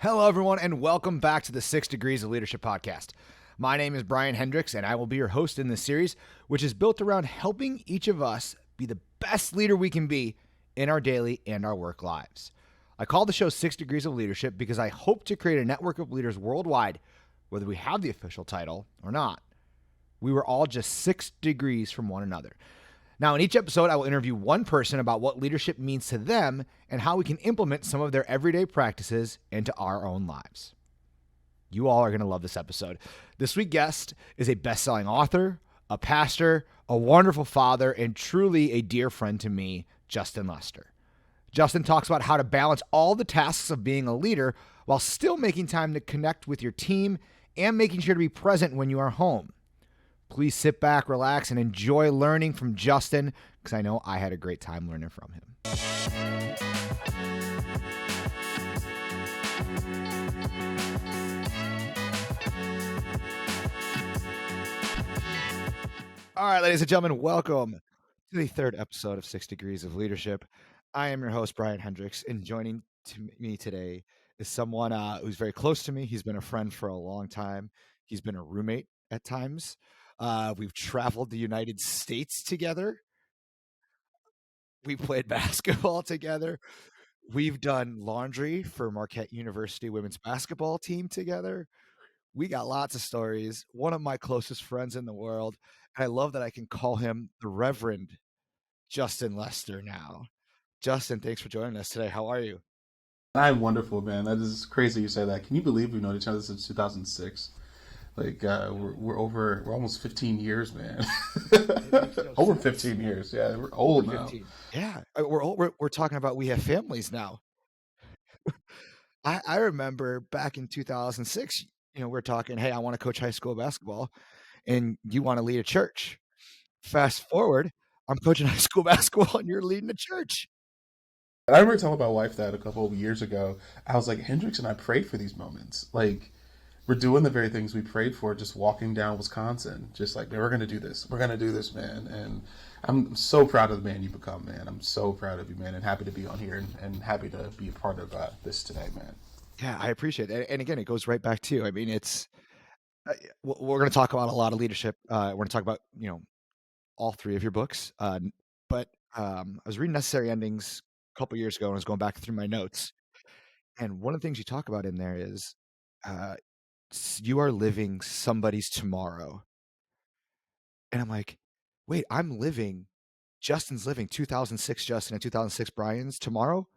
Hello, everyone, and welcome back to the 6 Degrees of Leadership podcast. My name is Brian Hendricks, and I will be your host in this series, which is built around helping each of us be the best leader we can be in our daily and our work lives. I call the show 6 Degrees of Leadership because I hope to create a network of leaders worldwide, whether we have the official title or not. We were all just 6 degrees from one another. Now, in each episode, I will interview one person about what leadership means to them and how we can implement some of their everyday practices into our own lives. You all are going to love this episode. This week's guest is a best-selling author, a pastor, a wonderful father, and truly a dear friend to me, Justin Lester. Justin talks about how to balance all the tasks of being a leader while still making time to connect with your team and making sure to be present when you are home. Please sit back, relax, and enjoy learning from Justin, because I know I had a great time learning from him. All right, ladies and gentlemen, welcome to the third episode of 6 Degrees of Leadership. I am your host, Brian Hendricks, and joining me today is someone who's very close to me. He's been a friend for a long time. He's been a roommate at times. We've traveled the United States together. We played basketball together. We've done laundry for Marquette University women's basketball team together. We got lots of stories. One of my closest friends in the world. And I love that I can call him the Reverend Justin Lester now. Justin, thanks for joining us today. How are you? I'm wonderful, man. That is crazy you say that. Can you believe we've known each other since 2006? We're almost 15 years, man. Over 15 years. Yeah, we're old now. Yeah, we're old. We're talking about we have families now. I remember back in 2006, we're talking, hey, I want to coach high school basketball, and you want to lead a church. Fast forward, I'm coaching high school basketball, and you're leading a church. And I remember telling my wife that a couple of years ago. I was like, Hendricks and I prayed for these moments. Like, we're doing the very things we prayed for, just walking down Wisconsin. Just like, man, we're going to do this. We're going to do this, man. And I'm so proud of the man you become, man. I'm so proud of you, man, and happy to be on here and happy to be a part of this today, man. Yeah, I appreciate it. And again, it goes right back to you. I mean, it's we're going to talk about a lot of leadership. We're going to talk about, all three of your books. But I was reading Necessary Endings a couple years ago, and I was going back through my notes. And one of the things you talk about in there is you are living somebody's tomorrow. And I'm like, wait, Justin's living 2006 Justin and 2006 Brian's tomorrow.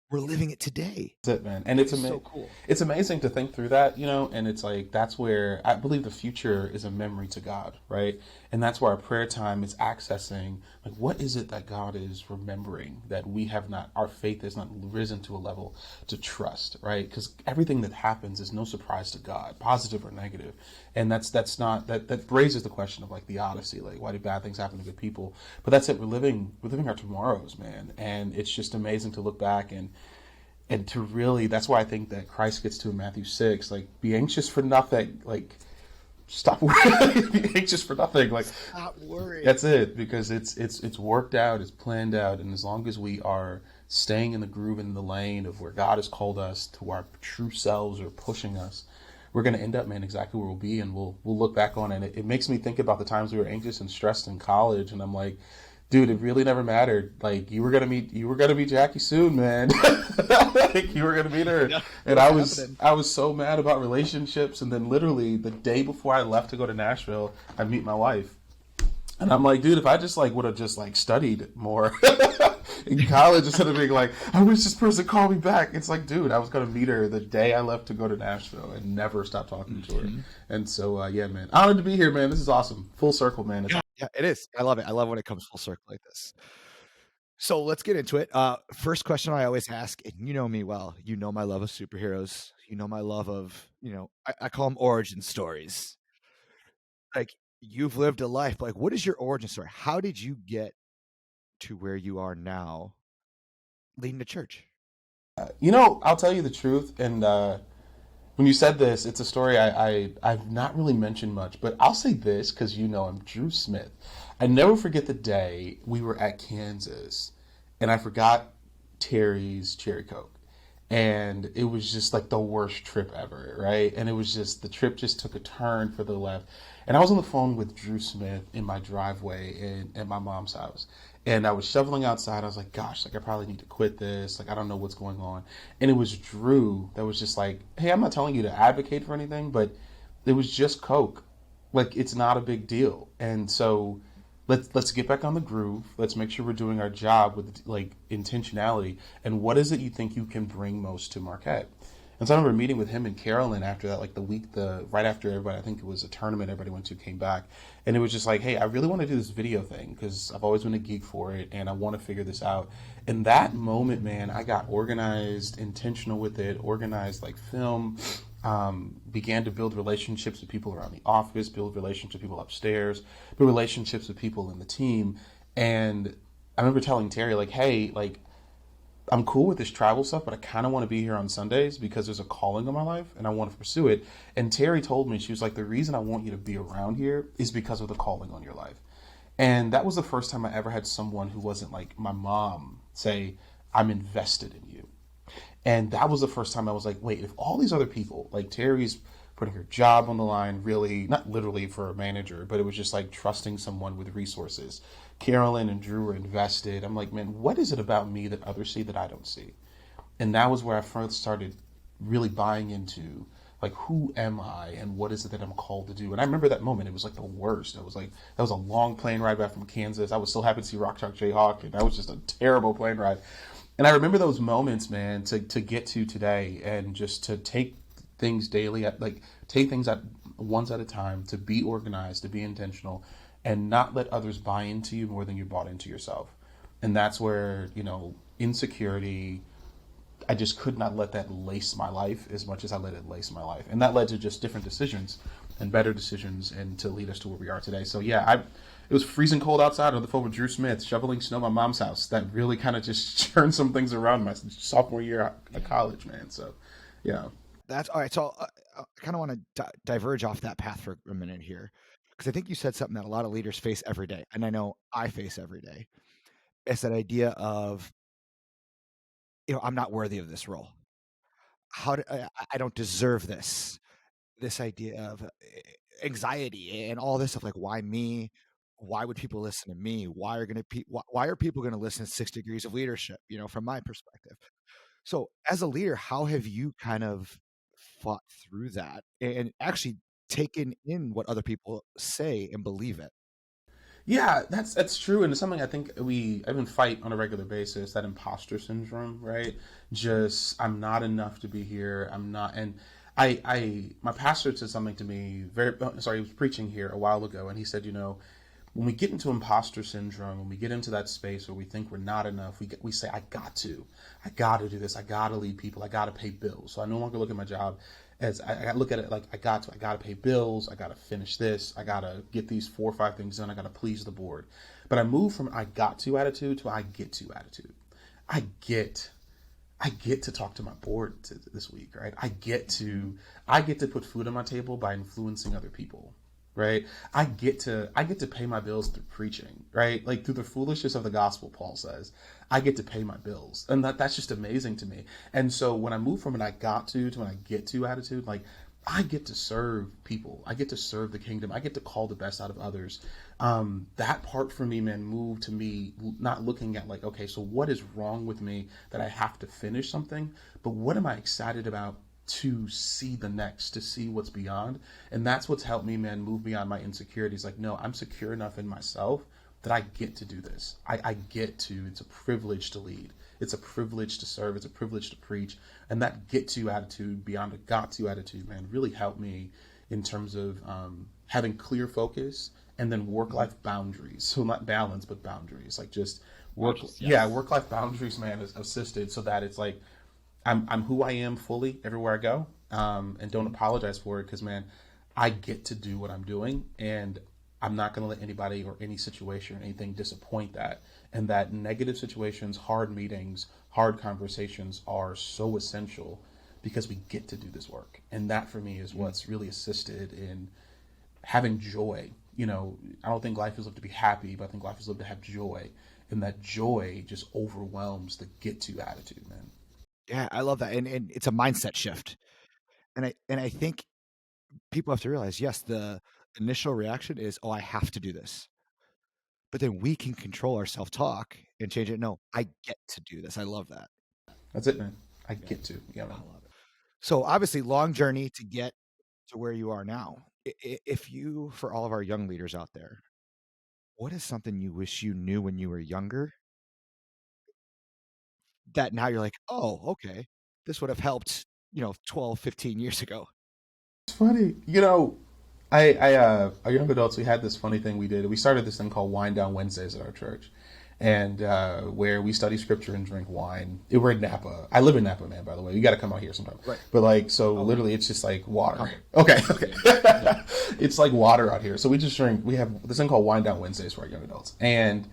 We're living it today. That's it, man. And it's so cool. It's amazing to think through that, and it's like, that's where I believe the future is a memory to God, right? And that's where our prayer time is accessing, like, what is it that God is remembering that we have not, our faith has not risen to a level to trust, right? Because everything that happens is no surprise to God, positive or negative. And that's not, that raises the question of like the Odyssey, like, why do bad things happen to good people? But that's it, we're living our tomorrows, man. And it's just amazing to look back and to really, that's why I think that Christ gets to in Matthew 6, like, be anxious for nothing, like, stop worrying, be anxious for nothing, like, stop worrying. That's it, because it's worked out, it's planned out, and as long as we are staying in the groove and in the lane of where God has called us to our true selves or pushing us, we're going to end up, man, exactly where we'll be, and we'll look back on it. It makes me think about the times we were anxious and stressed in college, and I'm like, dude, it really never mattered. Like, you were gonna meet Jackie soon, man. Like, you were gonna meet her. Yeah, and I was so mad about relationships, and then literally the day before I left to go to Nashville, I meet my wife. And I'm like, dude, if I just like would have just like studied more in college instead of being like, I wish this person called me back. It's like, dude, I was gonna meet her the day I left to go to Nashville and never stop talking to her. And so yeah, man. Honored to be here, man. This is awesome. Full circle, man. Yeah, it is. I love it. I love when it comes full circle like this. So let's get into it. First question I always ask, and you know me well, you know my love of superheroes. You know my love of, I call them origin stories. Like, you've lived a life. Like, what is your origin story? How did you get to where you are now leading the church? I'll tell you the truth. And when you said this, it's a story I've not really mentioned much, but I'll say this because I'm Drew Smith. I never forget the day we were at Kansas and I forgot Terry's Cherry Coke. And it was just like the worst trip ever, right? And it was just the trip just took a turn for the left. And I was on the phone with Drew Smith in my driveway at my mom's house. And I was shoveling outside. I was like, gosh, like I probably need to quit this. Like I don't know what's going on. And it was Drew that was just like, hey, I'm not telling you to advocate for anything, but it was just Coke. Like it's not a big deal. And so let's get back on the groove. Let's make sure we're doing our job with like intentionality. And what is it you think you can bring most to Marquette? And so I remember meeting with him and Carolyn after that, like the week, the right after everybody, I think it was a tournament everybody went to, came back, and it was just like, hey, I really want to do this video thing because I've always been a geek for it, and I want to figure this out. In that moment, man, I got organized, intentional with it, organized like film, began to build relationships with people around the office, build relationships with people upstairs, build relationships with people in the team. And I remember telling Terry, like, hey, like, I'm cool with this travel stuff, but I kind of want to be here on Sundays because there's a calling on my life and I want to pursue it. And Terry told me, she was like, the reason I want you to be around here is because of the calling on your life. And that was the first time I ever had someone who wasn't like my mom say, I'm invested in you. And that was the first time I was like, wait, if all these other people, like Terry's putting her job on the line, really, not literally for a manager, but it was just like trusting someone with resources. Carolyn and Drew were invested. I'm like, man, what is it about me that others see that I don't see? And that was where I first started really buying into like who am I and what is it that I'm called to do. And I remember that moment. It was like the worst. It was like that was a long plane ride back from Kansas. I was so happy to see Rock Chalk Jayhawk, and that was just a terrible plane ride. And I remember those moments, man, to get to today and just to take things daily, like take things at ones at a time, to be organized, to be intentional, and not let others buy into you more than you bought into yourself. And that's where, insecurity, I just could not let that lace my life as much as I let it lace my life. And that led to just different decisions and better decisions and to lead us to where we are today. So yeah, it was freezing cold outside on the phone with Drew Smith, shoveling snow at my mom's house. That really kind of just turned some things around my sophomore year at college, man. So yeah. That's all right. So I kind of want to diverge off that path for a minute here, because I think you said something that a lot of leaders face every day, and I know I face every day. It's that idea of, I'm not worthy of this role. I don't deserve this. This idea of anxiety and all this stuff, like why me? Why would people listen to me? Why are people going to listen to 6 Degrees of Leadership? From my perspective. So, as a leader, how have you kind of fought through that and actually taken in what other people say and believe it? Yeah, that's true, and it's something I think we even fight on a regular basis. That imposter syndrome, right? Just I'm not enough to be here. I'm not, and my pastor said something to me. Sorry, he was preaching here a while ago, and he said, when we get into imposter syndrome, when we get into that space where we think we're not enough, we say, I got to do this, I got to lead people, I got to pay bills. So I no longer look at my job as I look at it like I got to pay bills, I got to finish this, I got to get these 4 or 5 things done, I got to please the board. But I move from I got to attitude to I get to attitude. I get I get to talk to my board this week, right? I get to put food on my table by influencing other people, right? I get to pay my bills through preaching, right? Like through the foolishness of the gospel, Paul says. I get to pay my bills, and that's just amazing to me. And so when I move from an I got to an I get to attitude, like I get to serve people. I get to serve the kingdom. I get to call the best out of others. That part for me, man, moved to me not looking at like, okay, so what is wrong with me that I have to finish something, but what am I excited about to see the next, to see what's beyond? And that's what's helped me, man, move beyond my insecurities. Like, no, I'm secure enough in myself that I get to do this. I get to, it's a privilege to lead. It's a privilege to serve. It's a privilege to preach. And that get to attitude beyond a got to attitude, man, really helped me in terms of having clear focus and then work life boundaries. So not balance, but boundaries. Like just Yes. work life boundaries, man, is assisted so that it's like I'm who I am fully everywhere I go, and don't apologize for it because, man, I get to do what I'm doing, and I'm not going to let anybody or any situation or anything disappoint that. And that negative situations, hard meetings, hard conversations are so essential because we get to do this work. And that for me is what's really assisted in having joy. I don't think life is lived to be happy, but I think life is lived to have joy. And that joy just overwhelms the get to attitude, man. Yeah, I love that. And it's a mindset shift. And I think people have to realize, yes, the initial reaction is, oh, I have to do this. But then we can control our self-talk and change it. No, I get to do this. I love that. That's it, man. I Yeah, get to. Yeah, I man. love it. So obviously, long journey to get to where you are now. If you, for all of our young leaders out there, what is something you wish you knew when you were younger that now you're like, oh, okay, this would have helped, 12, 15 years ago? It's funny. Our young adults, we had this funny thing we did. We started this thing called Wine Down Wednesdays at our church, and where we study scripture and drink wine. We're in Napa. I live in Napa, man. By the way, you got to come out here sometime. Right. But like, so literally, it's just like water. Okay, okay. It's like water out here. So we just drink. We have this thing called Wine Down Wednesdays for our young adults, and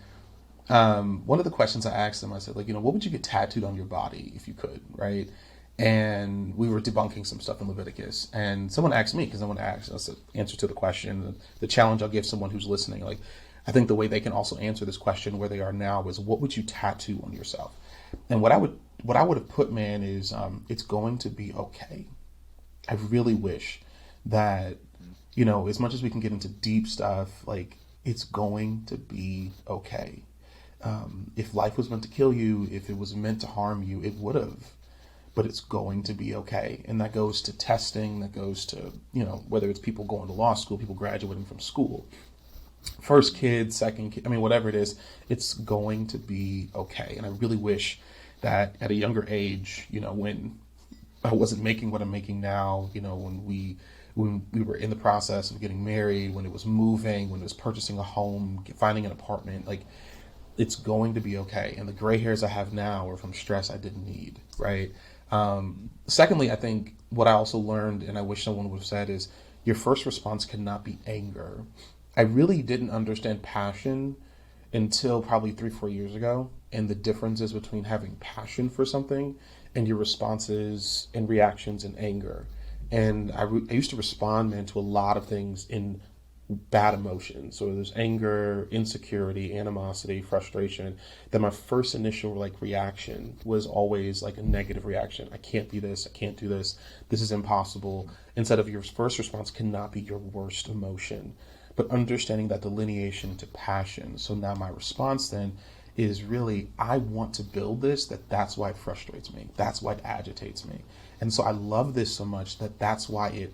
one of the questions I asked them, I said, like, what would you get tattooed on your body if you could, right? And we were debunking some stuff in Leviticus, and someone asked me, because someone asked us the answer to the question, the challenge I'll give someone who's listening. Like, I think the way they can also answer this question where they are now is, what would you tattoo on yourself? And what I would have put, man, is it's going to be okay. I really wish that, as much as we can get into deep stuff, like, it's going to be okay. If life was meant to kill you, if it was meant to harm you, it would have. But it's going to be okay. And that goes to testing, that goes to, whether it's people going to law school, people graduating from school, first kid, second kid, whatever it is, it's going to be okay. And I really wish that at a younger age, when I wasn't making what I'm making now, when we were in the process of getting married, when it was moving, when it was purchasing a home, finding an apartment, like, it's going to be okay. And the gray hairs I have now are from stress I didn't need, right? Secondly, I think what I also learned, and I wish someone would have said, is your first response cannot be anger. I really didn't understand passion until probably 3-4 years ago, and the differences between having passion for something and your responses and reactions in anger. And I used to respond, man, to a lot of things in bad emotions. So there's anger, insecurity, animosity, frustration. Then my first initial reaction was always like a negative reaction. I can't be this. I can't do this. This is impossible. Instead of your first response cannot be your worst emotion, but understanding that delineation to passion. So now my response then is really, I want to build this, that's why it frustrates me. That's why it agitates me. And so I love this so much that's why it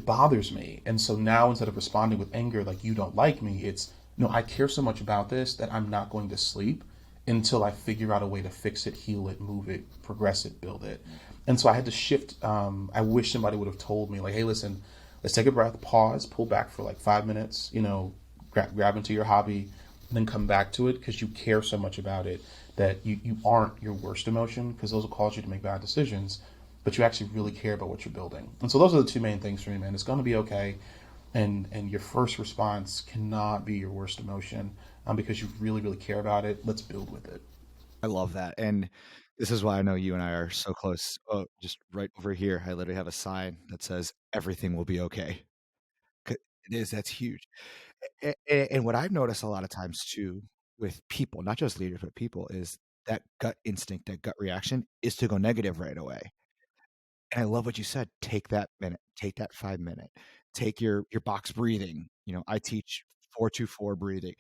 bothers me. And so now instead of responding with anger, like, you don't like me, it's, no, I care so much about this that I'm not going to sleep until I figure out a way to fix it, heal it, move it, progress it, build it. And so I had to shift. I wish somebody would have told me, like, hey, listen, let's take a breath, pause, pull back for like 5 minutes, grab into your hobby, and then come back to it, because you care so much about it that you aren't your worst emotion, because those will cause you to make bad decisions, but you actually really care about what you're building. And so those are the two main things for me, man. It's going to be okay. And your first response cannot be your worst emotion, because you really, really care about it. Let's build with it. I love that. And this is why I know you and I are so close. Oh, just right over here, I literally have a sign that says, everything will be okay. 'Cause it is, that's huge. And what I've noticed a lot of times too with people, not just leaders, but people, is that gut instinct, that gut reaction is to go negative right away. And I love what you said. Take that minute, take that 5 minute, take your box breathing. I teach 4-2-4 breathing.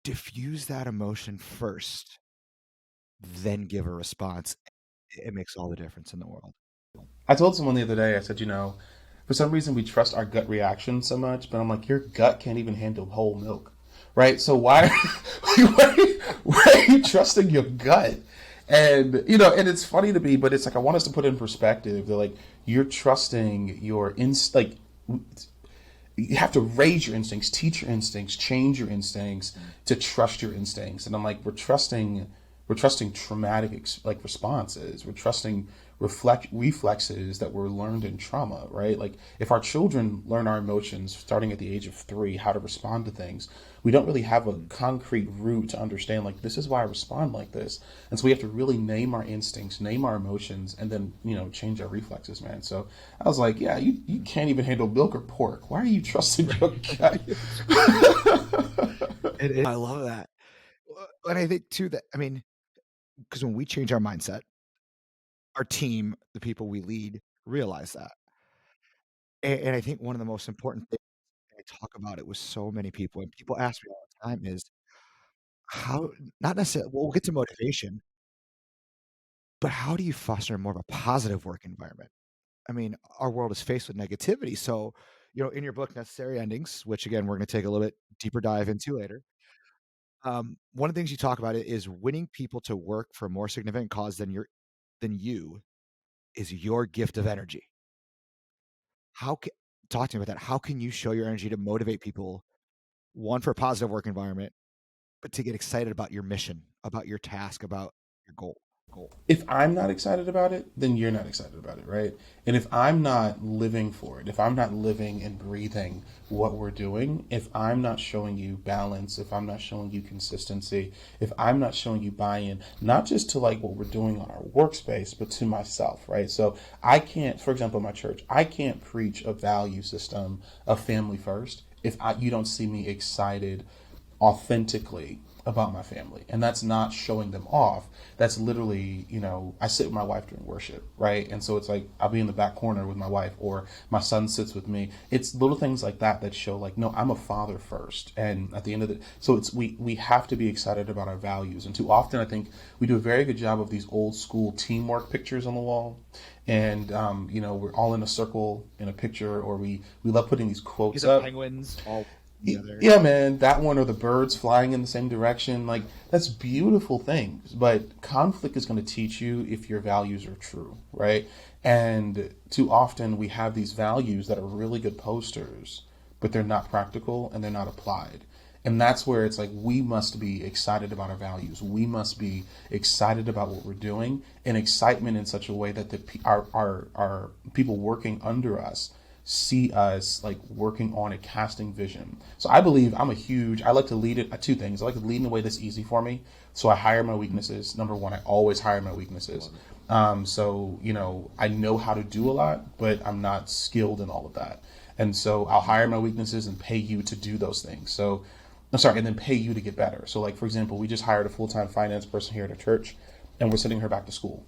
Diffuse that emotion first, then give a response. It makes all the difference in the world. I told someone the other day, I said, for some reason we trust our gut reaction so much, but I'm like, your gut can't even handle whole milk, right? So why are you trusting your gut? And, and it's funny to me, but it's like, I want us to put it in perspective. They're like, you're trusting your like, you have to raise your instincts, teach your instincts, change your instincts to trust your instincts. And I'm like, we're trusting traumatic responses. We're trusting reflexes that were learned in trauma, right? Like, if our children learn our emotions starting at the age of 3, how to respond to things, we don't really have a concrete root to understand, like, this is why I respond like this. And so we have to really name our instincts, name our emotions, and then, change our reflexes, man. So I was like, yeah, you can't even handle milk or pork. Why are you trusting your gut? I love that. And I think too that, because when we change our mindset, our team, the people we lead, realize that. And I think one of the most important things I talk about it with so many people, and people ask me all the time is how, not necessarily, well, we'll get to motivation, but how do you foster more of a positive work environment? I mean, our world is faced with negativity. So, in your book, Necessary Endings, which again, we're going to take a little bit deeper dive into later. One of the things you talk about it is winning people to work for a more significant cause than you is your gift of energy. How can talk to me about that? How can you show your energy to motivate people, one for a positive work environment, but to get excited about your mission, about your task, about your goal? If I'm not excited about it, then you're not excited about it, right? And if I'm not living for it, if I'm not living and breathing what we're doing, if I'm not showing you balance, if I'm not showing you consistency, if I'm not showing you buy-in, not just to like what we're doing on our workspace, but to myself, right? So I can't, for example, my church, I can't preach a value system of family first if you don't see me excited authentically about my family. And that's not showing them off. That's literally, I sit with my wife during worship, right? And so it's like I'll be in the back corner with my wife, or my son sits with me. It's little things like that that show like, no, I'm a father first. And at the end of the so it's we have to be excited about our values. And too often I think we do a very good job of these old school teamwork pictures on the wall. And we're all in a circle in a picture, or we love putting these Get quotes the up. penguins all together. Yeah, man, that one, or the birds flying in the same direction. Like, that's beautiful things. But conflict is going to teach you if your values are true, right? And too often we have these values that are really good posters, but they're not practical and they're not applied. And that's where it's like we must be excited about our values. We must be excited about what we're doing, and excitement in such a way that our people working under us see us like working on a casting vision. So I believe I like to lead it two things. I like to lead in a way that's easy for me. So I hire my weaknesses. Number one, I always hire my weaknesses. I know how to do a lot, but I'm not skilled in all of that. And so I'll hire my weaknesses and pay you to do those things. So I'm sorry, and then pay you to get better. So like, for example, we just hired a full-time finance person here at our church, and we're sending her back to school.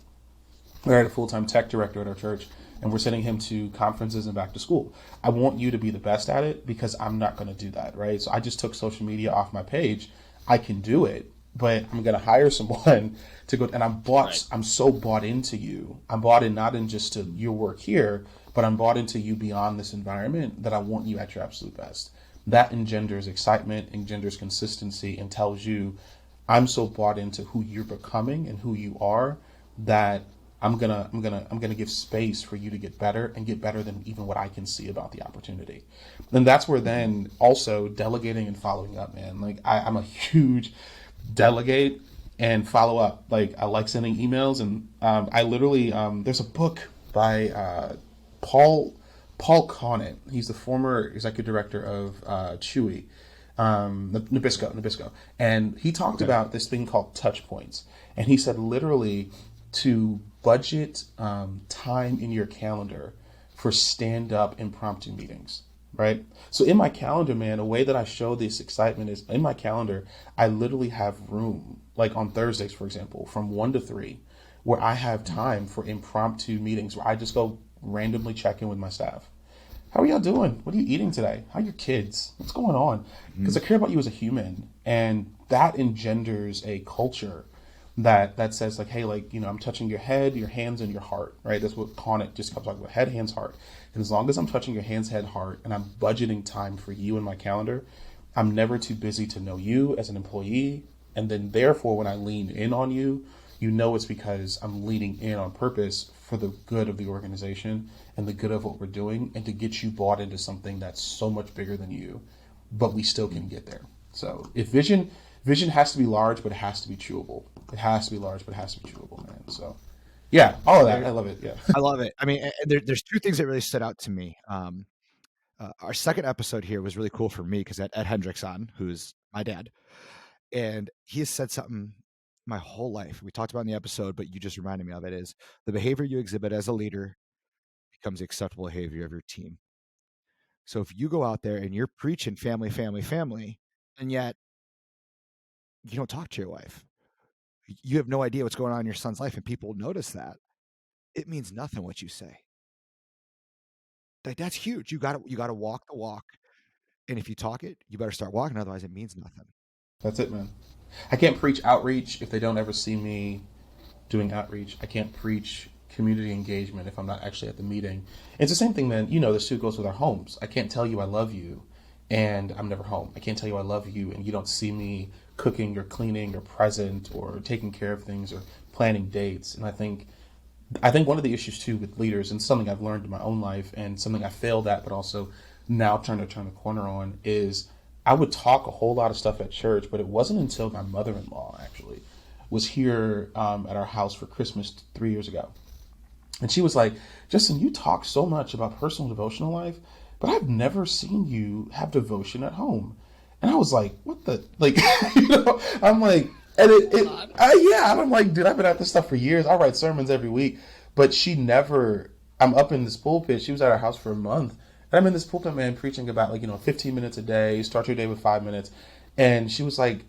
We hired a full-time tech director at our church, and we're sending him to conferences and back to school. I want you to be the best at it because I'm not going to do that, right? So I just took social media off my page. I can do it, but I'm going to hire someone to go. And Right. I'm so bought into you. I'm bought in not in just to your work here, but I'm bought into you beyond this environment, that I want you at your absolute best. That engenders excitement, engenders consistency, and tells you I'm so bought into who you're becoming and who you are, that I'm gonna give space for you to get better, and get better than even what I can see about the opportunity. And that's where then also delegating and following up, man. Like I'm a huge delegate and follow up. Like I like sending emails, and I literally there's a book by Paul Paul Conant. He's the former executive director of Chewy, Nabisco, and he talked Okay. about this thing called touch points. And he said literally to budget time in your calendar for stand up impromptu meetings, right? So in my calendar, man, a way that I show this excitement is in my calendar, I literally have room, like on Thursdays, for example, from 1 to 3, where I have time for impromptu meetings where I just go randomly check in with my staff. How are y'all doing? What are you eating today? How are your kids? What's going on? Because I Mhm. care about you as a human, and that engenders a culture that says like, hey, like I'm touching your head, your hands, and your heart, right? That's what Connect just comes talking about: head, hands, heart. And as long as I'm touching your hands, head, heart, and I'm budgeting time for you in my calendar, I'm never too busy to know you as an employee. And then therefore, when I lean in on you, it's because I'm leaning in on purpose for the good of the organization and the good of what we're doing, and to get you bought into something that's so much bigger than you, but we still can get there. So if vision has to be large, but it has to be chewable. It has to be large, but it has to be chewable, man. So yeah, all of that. There, I love it. Yeah. I love it. I mean, and there's two things that really stood out to me. Our second episode here was really cool for me because Ed Hendricks on, who's my dad, and he has said something my whole life. We talked about in the episode, but you just reminded me of it. Is the behavior you exhibit as a leader becomes the acceptable behavior of your team. So if you go out there and you're preaching family, family, family, and yet you don't talk to your wife, You have no idea what's going on in your son's life, and people notice that. It means nothing what you say. Like, that's huge. You gotta walk the walk, and if you talk it, you better start walking. Otherwise, it means nothing. That's it, man. I can't preach outreach if they don't ever see me doing outreach. I can't preach community engagement if I'm not actually at the meeting. It's the same thing, man. You know, this too goes with our homes. I can't tell you I love you and I'm never home. I can't tell you I love you and you don't see me cooking or cleaning or present or taking care of things or planning dates. And I think one of the issues too with leaders, and something I've learned in my own life and something I failed at, but also now trying to turn the corner on, is I would talk a whole lot of stuff at church, but it wasn't until my mother-in-law actually was here at our house for Christmas 3 years ago. And she was like, Justin, you talk so much about personal devotional life, but I've never seen you have devotion at home. And I was like, what the, like, I'm like, and yeah, and I'm like, dude, I've been at this stuff for years. I write sermons every week, but she never, I'm up in this pulpit. She was at our house for a month. And I'm in this pulpit, man, preaching about 15 minutes a day, start your day with 5 minutes. And she was like,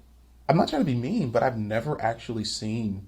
I'm not trying to be mean, but I've never actually seen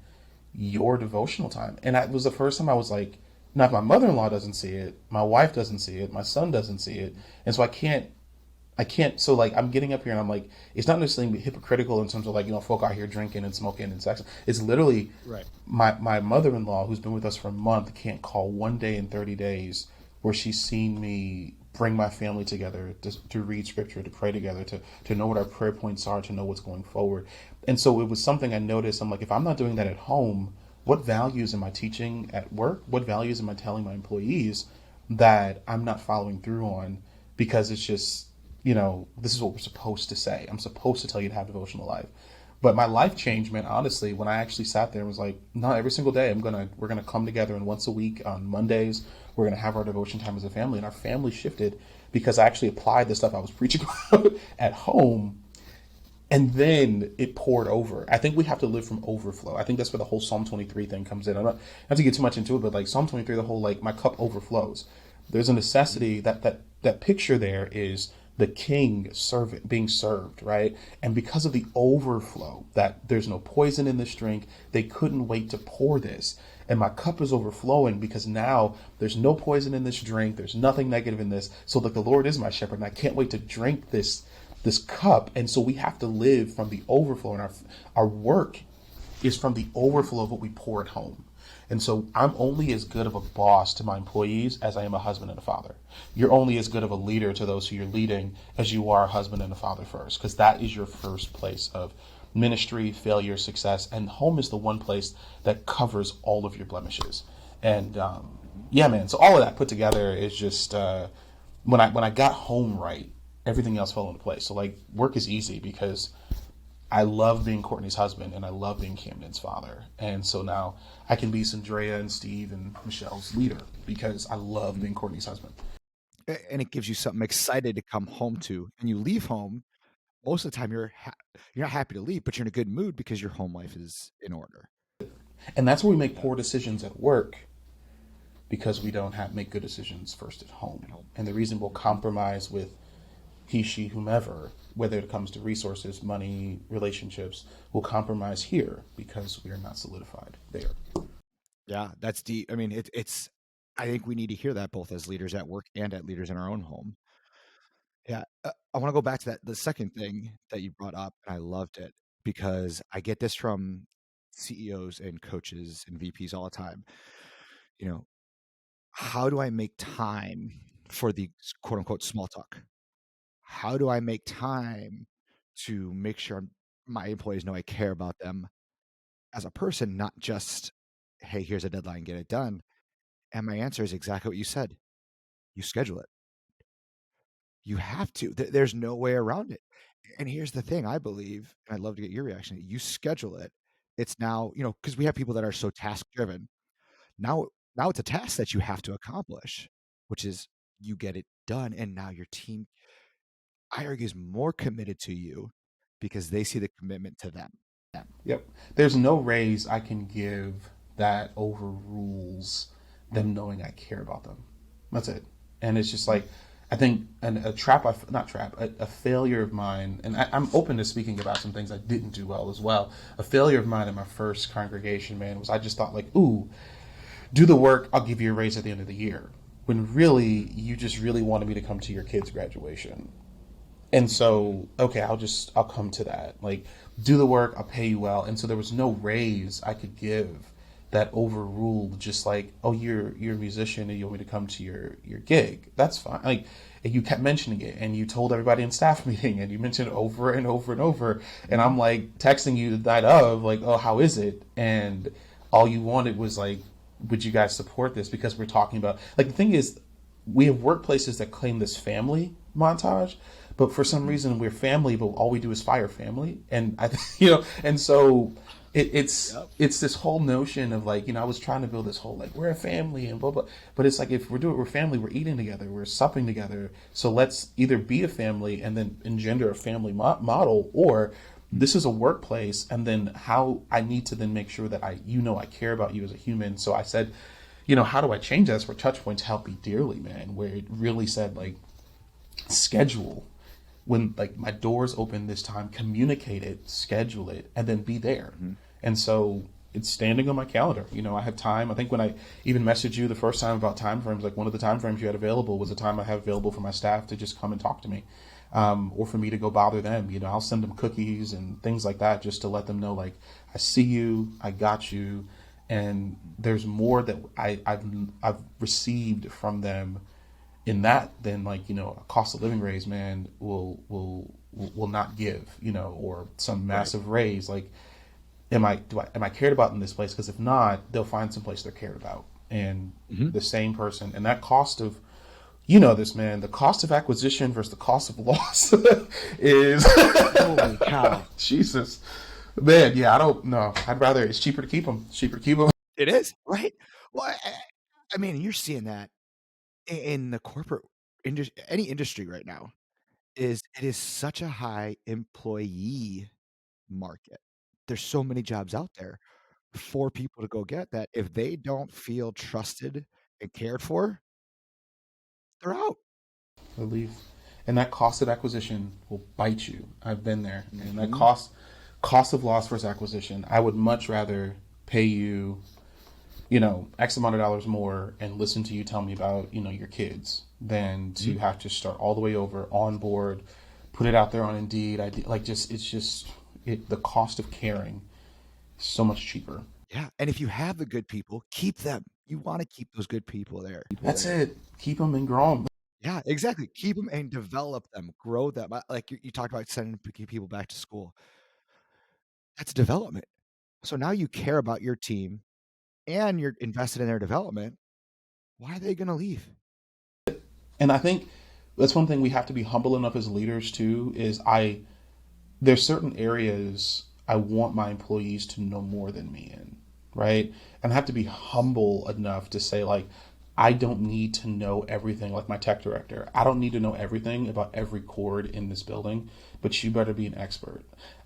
your devotional time. And that was the first time I was like, now if my mother-in-law doesn't see it, my wife doesn't see it, my son doesn't see it. And so I can't, so like I'm getting up here and I'm like, it's not necessarily hypocritical in terms of folk out here drinking and smoking and sex. It's literally Right. my mother-in-law, who's been with us for a month, can't call one day in 30 days where she's seen me bring my family together to read scripture, to pray together, to know what our prayer points are, to know what's going forward. And so it was something I noticed. I'm like, if I'm not doing that at home, what values am I teaching at work? What values am I telling my employees that I'm not following through on? Because it's just, this is what we're supposed to say. I'm supposed to tell you to have a devotional life. But my life changed, man, honestly, when I actually sat there and was like, no, every single day we're gonna come together, and once a week on Mondays, we're gonna have our devotion time as a family. And our family shifted because I actually applied the stuff I was preaching about at home, and then it poured over. I think we have to live from overflow. I think that's where the whole Psalm 23 thing comes in. I'm not to get too much into it, but like Psalm 23, the whole like my cup overflows. There's a necessity that picture there is the king servant being served, right? And because of the overflow, that there's no poison in this drink, they couldn't wait to pour this. And my cup is overflowing because now there's no poison in this drink. There's nothing negative in this. So like the Lord is my shepherd, and I can't wait to drink this cup. And so we have to live from the overflow, and our work is from the overflow of what we pour at home. And so I'm only as good of a boss to my employees as I am a husband and a father. You're only as good of a leader to those who you're leading as you are a husband and a father first, because that is your first place of ministry, failure, success. And home is the one place that covers all of your blemishes. And yeah, man, so all of that put together is just when I got home right, everything else fell into place. So like work is easy because I love being Courtney's husband and I love being Camden's father. And so now I can be Sandrea and Steve and Michelle's leader because I love being Courtney's husband. And it gives you something excited to come home to. And you leave home, most of the time you're not happy to leave, but you're in a good mood because your home life is in order. And that's where we make poor decisions at work because we don't make good decisions first at home. And the reason we'll compromise with he, she, whomever, whether it comes to resources, money, relationships, will compromise here because we are not solidified there. Yeah, that's deep. I mean, it's. I think we need to hear that both as leaders at work and at leaders in our own home. Yeah, I want to go back to that. The second thing that you brought up, and I loved it because I get this from CEOs and coaches and VPs all the time. You know, how do I make time for the quote unquote small talk? How do I make time to make sure my employees know I care about them as a person, not just, hey, here's a deadline, get it done? And my answer is exactly what you said. You schedule it. You have to. There's no way around it. And here's the thing, I believe, and I'd love to get your reaction. You schedule it. It's now, because we have people that are so task driven. Now, now it's a task that you have to accomplish, which is you get it done. And now your team, I argue, is more committed to you because they see the commitment to them. Yep. There's no raise I can give that overrules them knowing I care about them. That's it. And it's just like, I think a trap, not trap, a failure of mine, and I'm open to speaking about some things I didn't do well as well. A failure of mine in my first congregation, man, was I just thought like, ooh, do the work, I'll give you a raise at the end of the year. When really, you just really wanted me to come to your kid's graduation. And so, okay, I'll come to that. Like, do the work, I'll pay you well. And so there was no raise I could give that overruled just like, oh, you're a musician and you want me to come to your gig. That's fine. Like, and you kept mentioning it and you told everybody in staff meeting and you mentioned it over and over and over. And I'm like texting you the night of, like, oh, how is it? And all you wanted was like, would you guys support this? Because we're talking about, like, the thing is, we have workplaces that claim this family montage, but for some reason we're family, but all we do is fire family. And I, and so it's this whole notion of like, I was trying to build this whole like we're a family and blah blah, but it's like if we're family, we're eating together, we're supping together. So let's either be a family and then engender a family model, or this is a workplace, and then how I need to then make sure that I care about you as a human. So I said, how do I change this? Where Touchpoints helped me dearly, man. Where it really said like schedule when like my doors open this time, communicate it, schedule it, and then be there. And so it's standing on my calendar. I have time. I think when I even messaged you the first time about time frames, like one of the time frames you had available was a time I have available for my staff to just come and talk to me, or for me to go bother them. I'll send them cookies and things like that just to let them know, like, I see you, I got you, and there's more that I've received from them in that than like a cost of living raise, man, will not give, or some massive raise. Like, am I cared about in this place? Because if not, they'll find some place they're cared about, and the same person, and that cost of this, man, the cost of acquisition versus the cost of loss is Holy cow. Jesus, man. Yeah, I don't know. I'd rather, it's cheaper to keep them. It's cheaper to keep them. It is, right? Well, I mean, you're seeing that in the corporate industry, any industry right now. It is such a high employee market. There's so many jobs out there for people to go get that if they don't feel trusted and cared for, they're out. Believe, and that cost of acquisition will bite you. I've been there, and that cost of loss versus acquisition. I would much rather pay you, X amount of dollars more and listen to you tell me about, your kids than to have to start all the way over on board, put it out there on Indeed. The cost of caring is so much cheaper. Yeah, and if you have the good people, keep them. You want to keep those good people there. That's it. Keep them and grow them. Yeah, exactly. Keep them and develop them, grow them. Like you talked about sending people back to school. That's development. So now you care about your team and you're invested in their development. Why are they going to leave? And I think that's one thing we have to be humble enough as leaders too, is there's certain areas I want my employees to know more than me in, right? And I have to be humble enough to say, like, I don't need to know everything, like my tech director. I don't need to know everything about every cord in this building, but you better be an expert.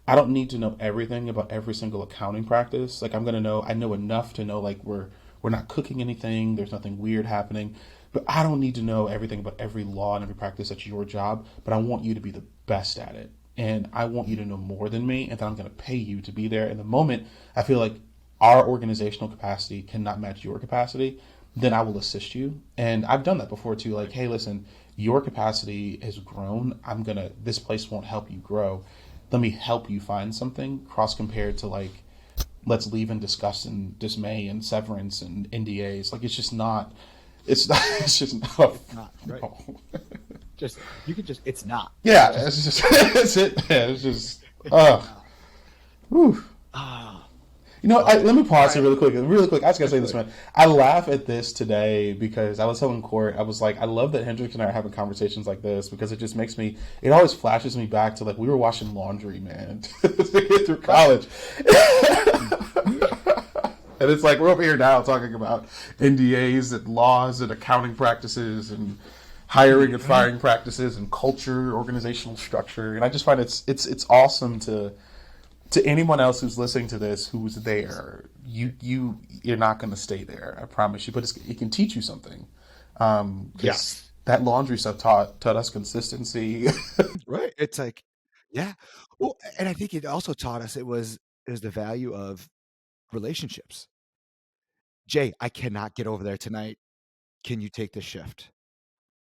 I don't need to know everything about every single accounting practice. Like, I know enough to know, like, we're not cooking anything, there's nothing weird happening. But I don't need to know everything about every law and every practice. That's your job. But I want you to be the best at it. And I want you to know more than me, and then I'm going to pay you to be there. And the moment I feel like our organizational capacity cannot match your capacity, then I will assist you. And I've done that before too. Like, hey, listen, your capacity has grown. This place won't help you grow. Let me help you find something, cross compared to like, let's leave in disgust and dismay and severance and NDAs. Like, it's just not. It's not right. No. It's not. Yeah, it's just, that's it. Yeah, it's just, whew. Let me pause here really quick. I just gotta say this, man. I laugh at this today because I was telling Court, I was like, I love that Hendrix and I are having conversations like this because it just it always flashes me back to like, we were washing laundry, man, through college. And it's like, we're over here now talking about NDAs and laws and accounting practices and hiring and firing practices and culture, organizational structure. And I just find it's awesome to anyone else who's listening to this, who's there. You're not going to stay there, I promise you. But it can teach you something. that laundry stuff taught us consistency. Right. It's like, yeah. Well, and I think it also taught us it was the value of relationships. Jay, I cannot get over there tonight. Can you take this shift?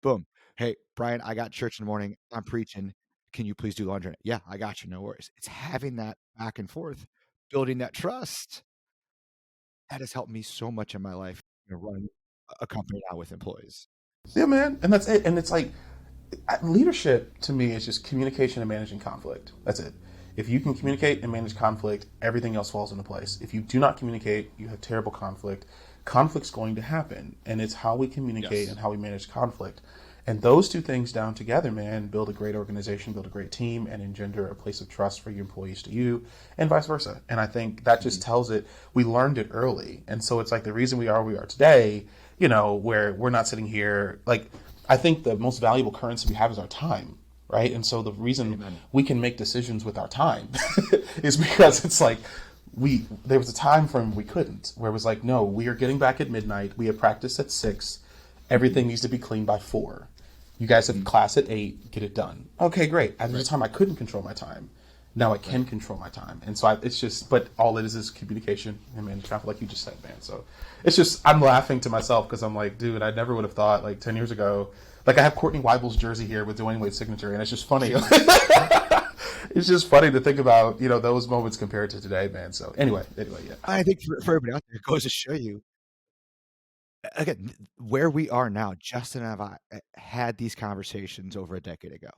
Boom. Hey, Brian, I got church in the morning. I'm preaching. Can you please do laundry? Yeah, I got you. No worries. It's having that back and forth, building that trust. That has helped me so much in my life, running a company now with employees. Yeah, man, and that's it. And it's like leadership to me is just communication and managing conflict. That's it. If you can communicate and manage conflict, everything else falls into place. If you do not communicate, you have terrible conflict. Conflict's going to happen, and it's how we communicate Yes. and how we manage conflict. And those two things down together, man, build a great organization, build a great team, and engender a place of trust for your employees to you, and vice versa. And I think that just tells it. We learned it early, and so it's like the reason we are where we are today. Where we're not sitting here like I think the most valuable currency we have is our time, right? And so the reason Amen. we can make decisions with our time is because it's like there was a time frame we couldn't, where it was like, no, we are getting back at midnight. We have practice at 6. Everything needs to be clean by 4. You guys have class at 8. Get it done. Okay, great. At the time, I couldn't control my time. Now I can control my time, and so it's just. But all it is communication. I mean, kind of like you just said, man. So it's just I'm laughing to myself because I'm like, dude, I never would have thought like 10 years ago. Like I have Courtney Weibel's jersey here with Dwayne Wade's signature, and it's just funny. It's just funny to think about, those moments compared to today, man. So anyway, yeah. I think for everybody out there, it goes to show you again where we are now. Justin and I had these conversations over a decade ago,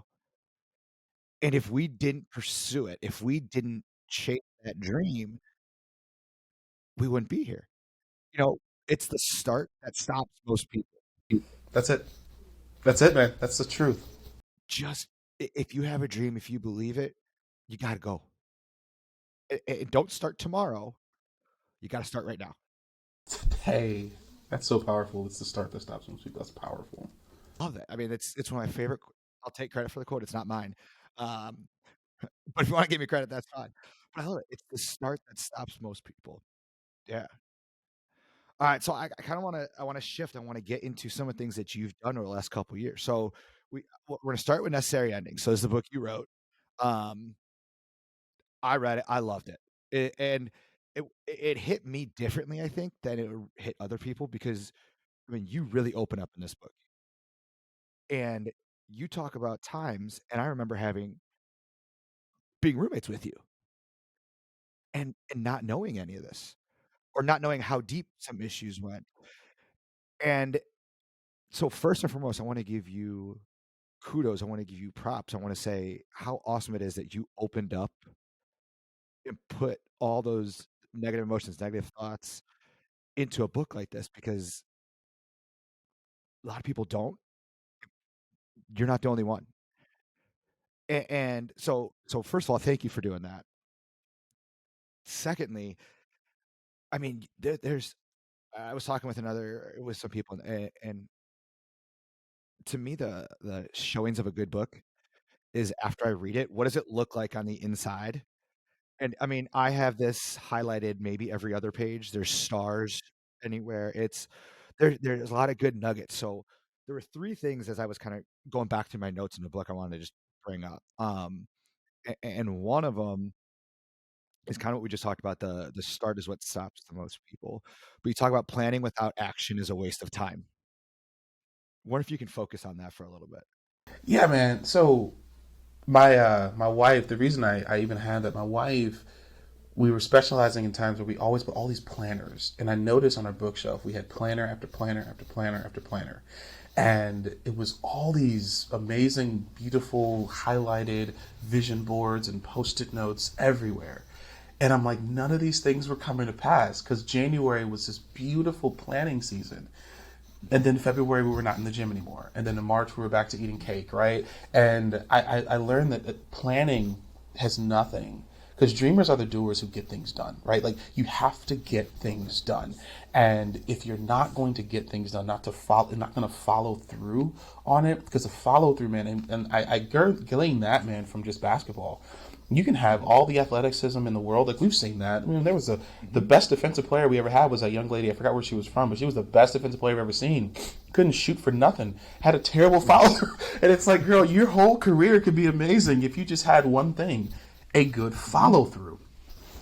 and if we didn't pursue it, if we didn't chase that dream, we wouldn't be here. It's the start that stops most people. That's it. That's it, man. That's the truth. Just if you have a dream, if you believe it, you got to go. Don't start tomorrow. You got to start right now. Hey, that's so powerful. It's the start that stops most people. That's powerful. Love that. I mean, it's one of my favorite. I'll take credit for the quote. It's not mine. Um, but if you want to give me credit, that's fine. But I love it. It's the start that stops most people. Yeah. All right. So I kind of want to shift. I want to get into some of the things that you've done over the last couple of years. So we're going to start with Necessary Endings. So this is the book you wrote. Um, I read it. I loved it. And it hit me differently, I think, than it would hit other people because I mean, you really open up in this book, and you talk about times, and I remember being roommates with you, and not knowing any of this, or not knowing how deep some issues went. And so, first and foremost, I want to give you kudos. I want to give you props. I want to say how awesome it is that you opened up and put all those negative emotions, negative thoughts into a book like this because a lot of people don't. You're not the only one. And so first of all, thank you for doing that. Secondly, I mean, there's I was talking with some people, and to me, the showings of a good book is after I read it. What does it look like on the inside? And I mean, I have this highlighted maybe every other page. There's stars anywhere. There's a lot of good nuggets. So there were three things as I was kind of going back to my notes in the book I wanted to just bring up. And one of them is kind of what we just talked about. The start is what stops the most people. But you talk about planning without action is a waste of time. What if you can focus on that for a little bit? Yeah, man. So my wife, the reason I even had that, my wife, we were specializing in times where we always put all these planners, and I noticed on our bookshelf we had planner after planner after planner after planner, and it was all these amazing, beautiful, highlighted vision boards and post-it notes everywhere. And I'm like, none of these things were coming to pass because January was this beautiful planning season. And then February we were not in the gym anymore, and then in March we were back to eating cake, right? And I learned that planning has nothing, because dreamers are the doers who get things done, right? Like you have to get things done, and if you're not going to get things done, not going to follow through on it, because the follow through, man, and I gleaned that, man, from just basketball. You can have all the athleticism in the world. Like we've seen that. I mean, there was the Hmm. best defensive player we ever had was that young lady. I forgot where she was from, but she was the best defensive player I've ever seen. Couldn't shoot for nothing. Had a terrible foul. And it's like, girl, your whole career could be amazing if you just had one thing, a good Hmm. follow through.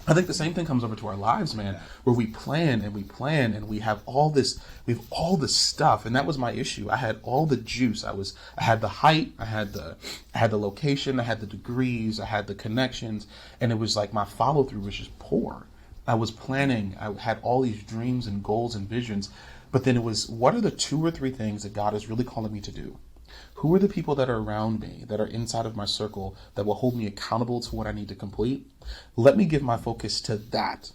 I think the same thing comes over to our lives, man, Yeah. where we plan and we plan and we have all this stuff. And that was my issue. I had all the juice. I had the height, I had the location, I had the degrees, I had the connections, and it was like my follow through was just poor. I was planning, I had all these dreams and goals and visions, but then it was, what are the two or three things that God is really calling me to do? Who are the people that are around me, that are inside of my circle, that will hold me accountable to what I need to complete? Let me give my focus to that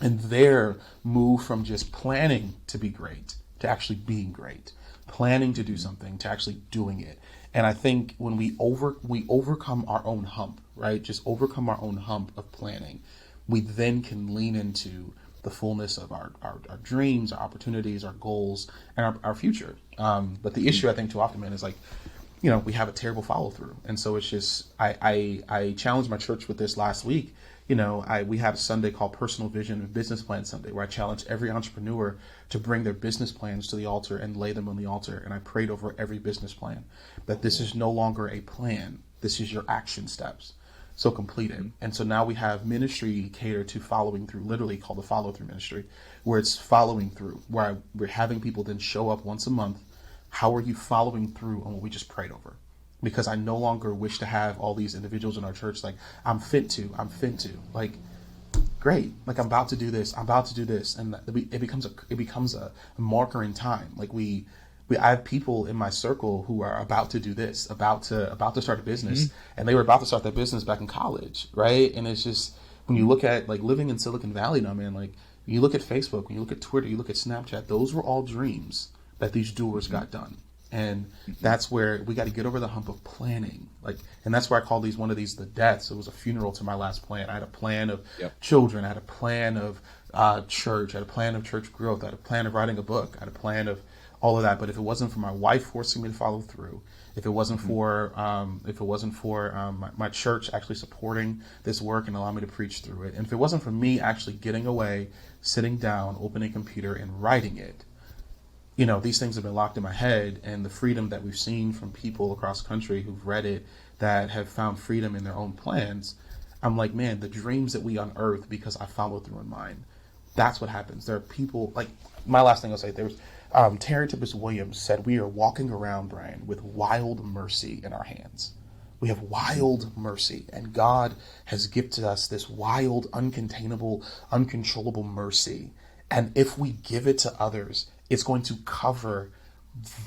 and there move from just planning to be great to actually being great, planning to do Hmm. something to actually doing it. And I think when we overcome our own hump, right? Just overcome our own hump of planning, we then can lean into the fullness of our dreams, our opportunities, our goals, and our future. But the issue I think too often, man, is like, we have a terrible follow through. And so it's just, I challenged my church with this last week. We have a Sunday called Personal Vision and Business Plan Sunday, where I challenge every entrepreneur to bring their business plans to the altar and lay them on the altar. And I prayed over every business plan that this Cool. is no longer a plan. This is your action steps. So complete it. Hmm. And so now we have ministry catered to following through, literally called the follow through ministry, where it's following through, we're having people then show up once a month. How are you following through on what we just prayed over? Because I no longer wish to have all these individuals in our church like, I'm fit to. Like, great. Like, I'm about to do this. I'm about to do this. And it becomes a marker in time. Like I have people in my circle who are about to do this, about to start a Hmm. business, and they were about to start their business back in college, right? And it's just when you look at like living in Silicon Valley now, man, like when you look at Facebook, when you look at Twitter, you look at Snapchat, those were all dreams that these doers Hmm. got done. And Hmm. that's where we got to get over the hump of planning. Like, and that's where I call these one of these the deaths. It was a funeral to my last plan. I had a plan of Yep. children. I had a plan of church. I had a plan of church growth. I had a plan of writing a book. I had a plan of all of that. But if it wasn't for my wife forcing me to follow through, Hmm. if it wasn't for my church actually supporting this work and allowing me to preach through it, and if it wasn't for me actually getting away, sitting down, opening a computer, and writing it, these things have been locked in my head, and the freedom that we've seen from people across the country who've read it that have found freedom in their own plans, I'm like, man, the dreams that we unearth because I follow through in mine. That's what happens. There are people like my last thing I'll say. There was Terry Tippus Williams said we are walking around, Brian, with wild mercy in our hands. We have Hmm. wild mercy, and God has gifted us this wild, uncontainable, uncontrollable mercy. And if we give it to others, it's going to cover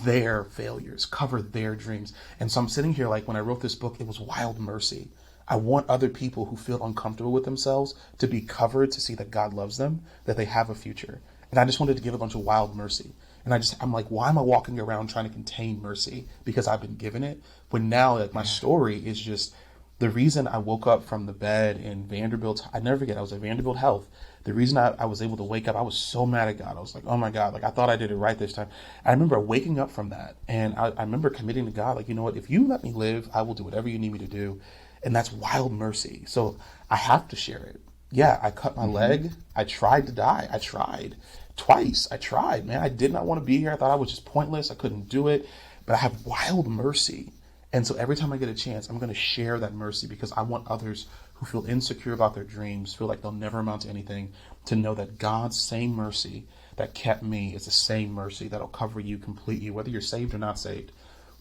their failures, cover their dreams. And so I'm sitting here like when I wrote this book, it was wild mercy. I want other people who feel uncomfortable with themselves to be covered, to see that God loves them, that they have a future. And I just wanted to give a bunch of wild mercy. And I'm like, why am I walking around trying to contain mercy? Because I've been given it. When now, like, my Yeah. story is just the reason I woke up from the bed in Vanderbilt. I never forget, I was at Vanderbilt Health. The reason I was able to wake up, I was so mad at God. I was like, oh my God, like I thought I did it right this time. I remember waking up from that, and I remember committing to God, like, you know what, if you let me live, I will do whatever you need me to do. And that's wild mercy. So I have to share it. Yeah, I cut my Hmm. leg. I tried to die. I tried twice. I tried, man. I did not want to be here. I thought I was just pointless. I couldn't do it. But I have wild mercy. And so every time I get a chance, I'm going to share that mercy because I want others who feel insecure about their dreams, feel like they'll never amount to anything, to know that God's same mercy that kept me is the same mercy that'll cover you completely, whether you're saved or not saved.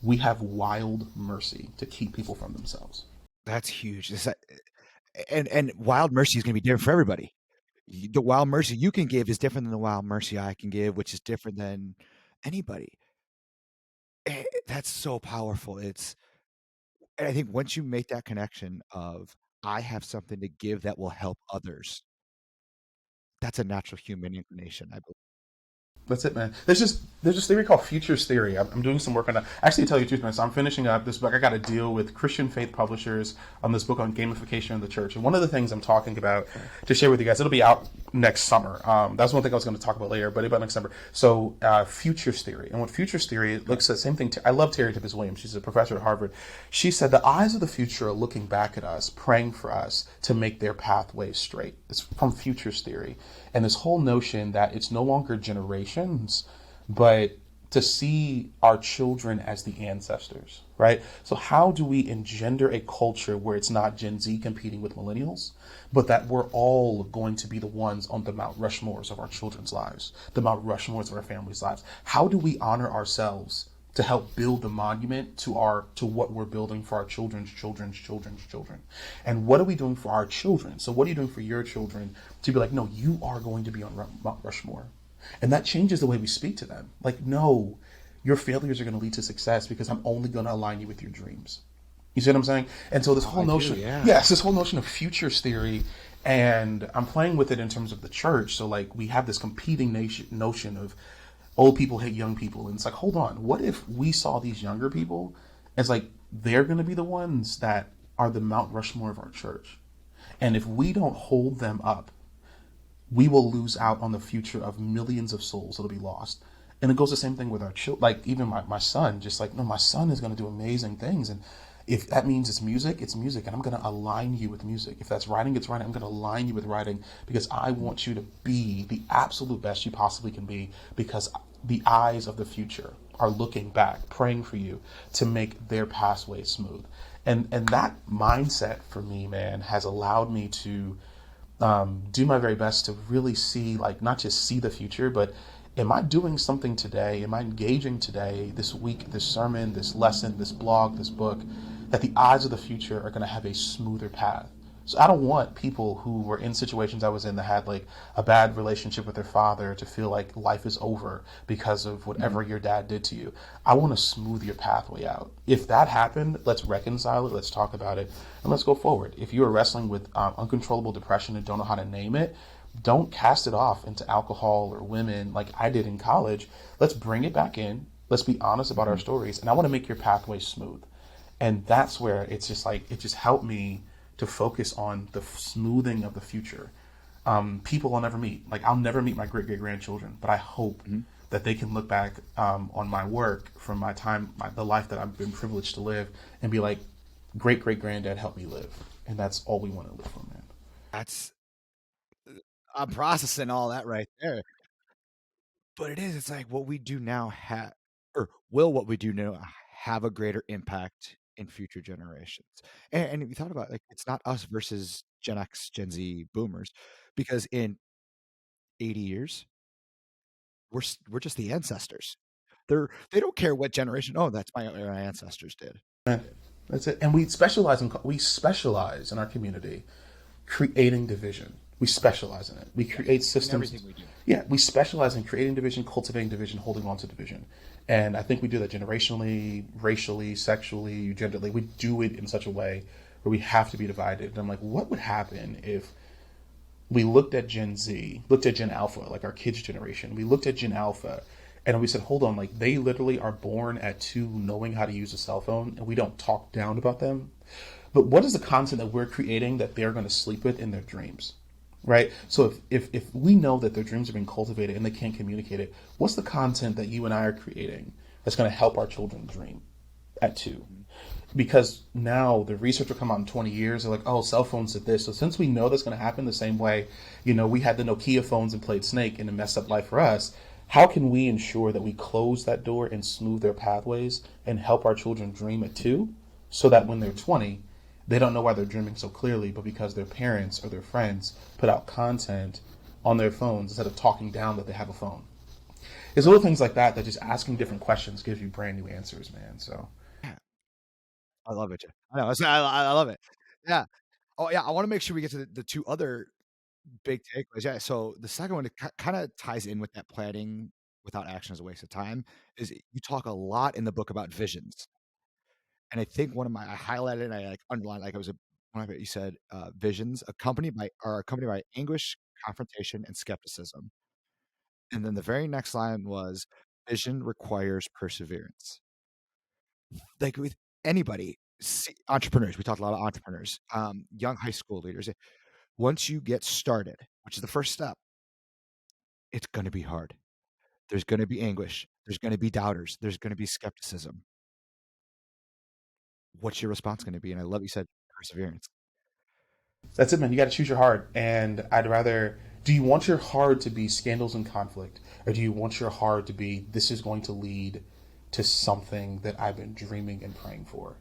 We have wild mercy to keep people from themselves. That's huge. And wild mercy is going to be different for everybody. The wild mercy you can give is different than the wild mercy I can give, which is different than anybody. That's so powerful. And I think once you make that connection of I have something to give that will help others, that's a natural human inclination, I believe. That's it, man. There's this theory called futures theory. I'm doing some work on that. Actually, to tell you the truth, man. So I'm finishing up this book. I got to deal with Christian faith publishers on this book on gamification of the church. And one of the things I'm talking about to share with you guys, it'll be out next summer. That's one thing I was going to talk about later, but about next summer. So futures theory, and what futures theory looks at the same thing. I love Terry Tippis Williams. She's a professor at Harvard. She said the eyes of the future are looking back at us, praying for us to make their pathways straight. It's from futures theory, and this whole notion that it's no longer generations, but to see our children as the ancestors, right? So, how do we engender a culture where it's not Gen Z competing with millennials, but that we're all going to be the ones on the Mount Rushmores of our children's lives, the Mount Rushmores of our families' lives? How do we honor ourselves to help build the monument to what we're building for our children's children? And what are we doing for our children? So, what are you doing for your children to be like, no, you are going to be on Mount Rushmore? And that changes the way we speak to them. Like, no, your failures are going to lead to success because I'm only going to align you with your dreams. You see what I'm saying? And so this Oh, whole I do, notion, yeah. yes, this whole notion of futures theory, and I'm playing with it in terms of the church. So like we have this competing notion of old people hate young people, and it's like, hold on, what if we saw these younger people as like they're going to be the ones that are the Mount Rushmore of our church, and if we don't hold them up, we will lose out on the future of millions of souls that'll be lost. And it goes the same thing with our children. Like even my son, just like, no, my son is going to do amazing things. And if that means it's music, it's music. And I'm going to align you with music. If that's writing, it's writing. I'm going to align you with writing because I want you to be the absolute best you possibly can be because the eyes of the future are looking back, praying for you to make their pathway smooth. And that mindset for me, man, has allowed me to do my very best to really see, like, not just see the future, but am I doing something today? Am I engaging today, this week, this sermon, this lesson, this blog, this book, that the eyes of the future are going to have a smoother path? So I don't want people who were in situations I was in that had like a bad relationship with their father to feel like life is over because of whatever your dad did to you. I want to smooth your pathway out. If that happened, let's reconcile it, let's talk about it, and let's go forward. If you are wrestling with uncontrollable depression and don't know how to name it, don't cast it off into alcohol or women like I did in college. Let's bring it back in. Let's be honest about our stories. And I want to make your pathway smooth. And that's where it's just like, it just helped me to focus on the smoothing of the future. People I'll never meet. Like, I'll never meet my great great grandchildren, but I hope that they can look back on my work from my time, the life that I've been privileged to live, and be like, great great granddad helped me live. And that's all we want to live from, man. That's I'm processing all that right there. But it is, it's like what we do now or will what we do now have a greater impact in future generations. And if you thought about it, like it's not us versus Gen X, Gen Z, boomers, because in 80 years, we're just the ancestors. They don't care what generation. Oh, that's my ancestors did. Man, that's it. And we specialize in our community creating division. We specialize in it. We create In systems. everything we do. Yeah, we specialize in creating division, cultivating division, holding on to division. And I think we do that generationally, racially, sexually, genderly. We do it in such a way where we have to be divided. And I'm like, what would happen if we looked at Gen Z, looked at Gen Alpha, like our kids' generation. We looked at Gen Alpha and we said, hold on, like they literally are born at 2 knowing how to use a cell phone and we don't talk down about them. But what is the content that we're creating that they're going to sleep with in their dreams? Right? So if we know that their dreams are being cultivated and they can't communicate it, what's the content that you and I are creating that's going to help our children dream at 2? Because now the research will come out in 20 years. They're like, oh, cell phones did this. So since we know that's going to happen the same way, we had the Nokia phones and played Snake and it messed up life for us. How can we ensure that we close that door and smooth their pathways and help our children dream at 2 so that when they're 20, they don't know why they're dreaming so clearly, but because their parents or their friends put out content on their phones instead of talking down that they have a phone. It's little things like that just asking different questions gives you brand new answers, man. So Yeah, I love it. I know. I love it. Yeah. Oh yeah. I want to make sure we get to the two other big takeaways. Yeah. So the second one, it kind of ties in with that planning without action is a waste of time. Is you talk a lot in the book about visions, and I think I highlighted and I like underlined like I was a one of it. You said visions accompanied by anguish, confrontation, and skepticism. And then the very next line was, vision requires perseverance. Like with anybody, entrepreneurs, we talked a lot of entrepreneurs, young high school leaders. Once you get started, which is the first step, it's going to be hard. There's going to be anguish. There's going to be doubters. There's going to be skepticism. What's your response going to be? And I love you said perseverance. That's it, man. You got to choose your heart. And I'd rather, do you want your heart to be scandals and conflict? Or do you want your heart to be, this is going to lead to something that I've been dreaming and praying for?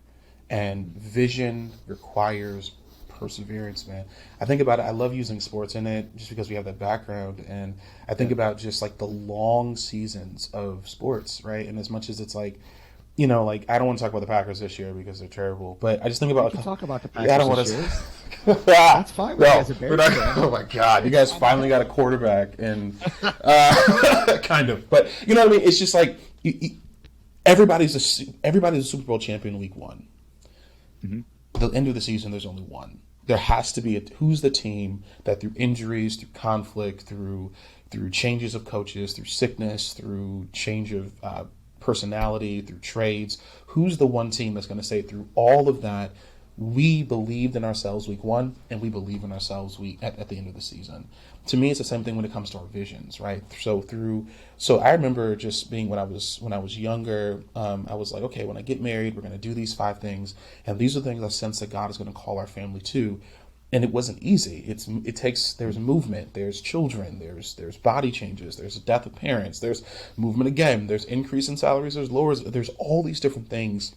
And vision requires perseverance, man. I think about it. I love using sports in it just because we have that background. And I think about just like the long seasons of sports, right? And as much as it's like, like I don't want to talk about the Packers this year because they're terrible, but I just think about. We can talk about the I don't Packers want this to. year. That's fine. No, As a Bears we're not, fan. oh my God, you guys finally got a quarterback, and kind of. But you know what I mean? It's just like everybody's a Super Bowl champion week one. The end of the season, there's only one. There has to be who's the team that through injuries, through conflict, through changes of coaches, through sickness, through change of personality, through trades, who's the one team that's going to say through all of that, we believed in ourselves week one, and we believe in ourselves at the end of the season. To me, it's the same thing when it comes to our visions, right? So I remember just being when I was younger, I was like, okay, when I get married, we're going to do these 5 things, and these are the things I sense that God is going to call our family to. And it wasn't easy. There's movement, there's children, there's body changes, there's a death of parents, there's movement again, there's increase in salaries, there's lowers, there's all these different things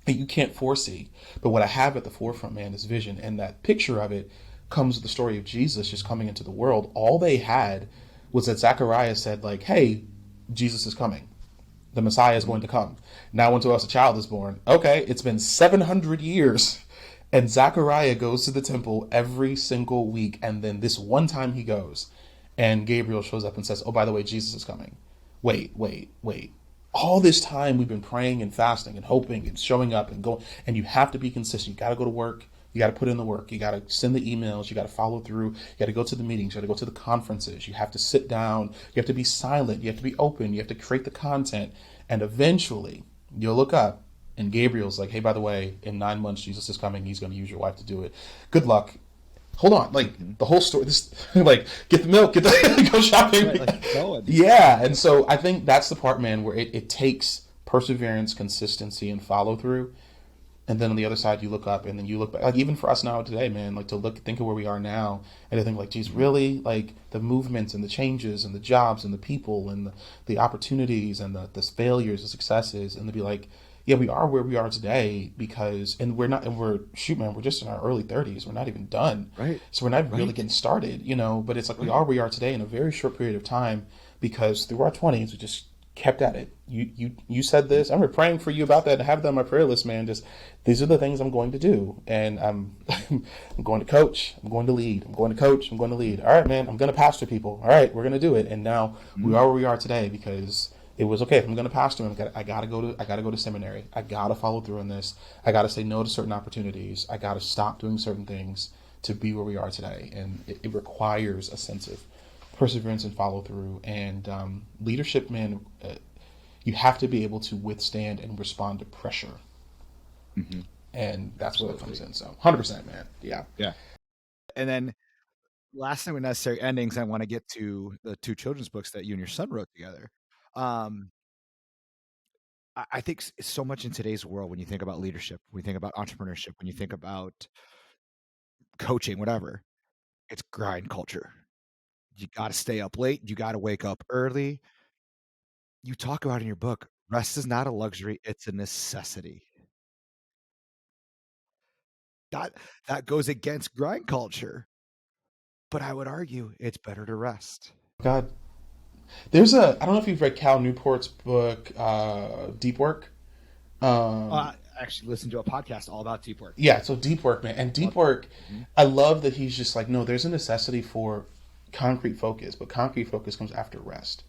that you can't foresee. But what I have at the forefront, man, is vision. And that picture of it comes with the story of Jesus just coming into the world. All they had was that Zechariah said, like, hey, Jesus is coming. The Messiah is going to come. Now unto us a child is born. Okay, it's been 700 years. And Zechariah goes to the temple every single week. And then this one time he goes, and Gabriel shows up and says, oh, by the way, Jesus is coming. Wait. All this time we've been praying and fasting and hoping and showing up and going. And you have to be consistent. You got to go to work. You got to put in the work. You got to send the emails. You got to follow through. You got to go to the meetings. You got to go to the conferences. You have to sit down. You have to be silent. You have to be open. You have to create the content. And eventually you'll look up and Gabriel's like, hey, by the way, in 9 months, Jesus is coming. He's going to use your wife to do it. Good luck. Hold on. Like the whole story, this, like, get the milk, go shopping. Right, like, go. Yeah. And so I think that's the part, man, where it takes perseverance, consistency, and follow through. And then on the other side, you look up and then you look back. Like even for us now today, man, like think of where we are now and to think like, geez, really? Like the movements and the changes and the jobs and the people and the opportunities and the failures, the successes, and to be like, yeah, we are where we are today because, and we're not, and shoot, man, we're just in our early 30s. We're not even done. Right. So we're not really getting started, but it's like we are where we are today in a very short period of time because through our 20s, we just kept at it. You said this. I'm praying for you about that and have that on my prayer list, man. Just these are the things I'm going to do, and I'm going to coach. I'm going to lead. I'm going to coach. I'm going to lead. All right, man. I'm going to pastor people. All right, we're going to do it. And now we are where we are today because it was okay. If I'm going to pastor him, I gotta go to seminary. I gotta follow through on this. I gotta say no to certain opportunities. I gotta stop doing certain things to be where we are today. And it requires a sense of perseverance and follow through. And leadership, man, you have to be able to withstand and respond to pressure. Mm-hmm. And that's where it comes in. So 100%, man. Yeah. Yeah. And then last thing with necessary endings, I want to get to the 2 children's books that you and your son wrote together. I think so much in today's world, when you think about leadership, when you think about entrepreneurship, when you think about coaching, whatever, it's grind culture. You got to stay up late. You got to wake up early. You talk about in your book, rest is not a luxury. It's a necessity. That goes against grind culture. But I would argue it's better to rest. God, I don't know if you've read Cal Newport's book, Deep Work. I actually listened to a podcast all about deep work. Yeah, so deep work, man. And deep work, I love that he's just like, no, there's a necessity for concrete focus, but concrete focus comes after rest.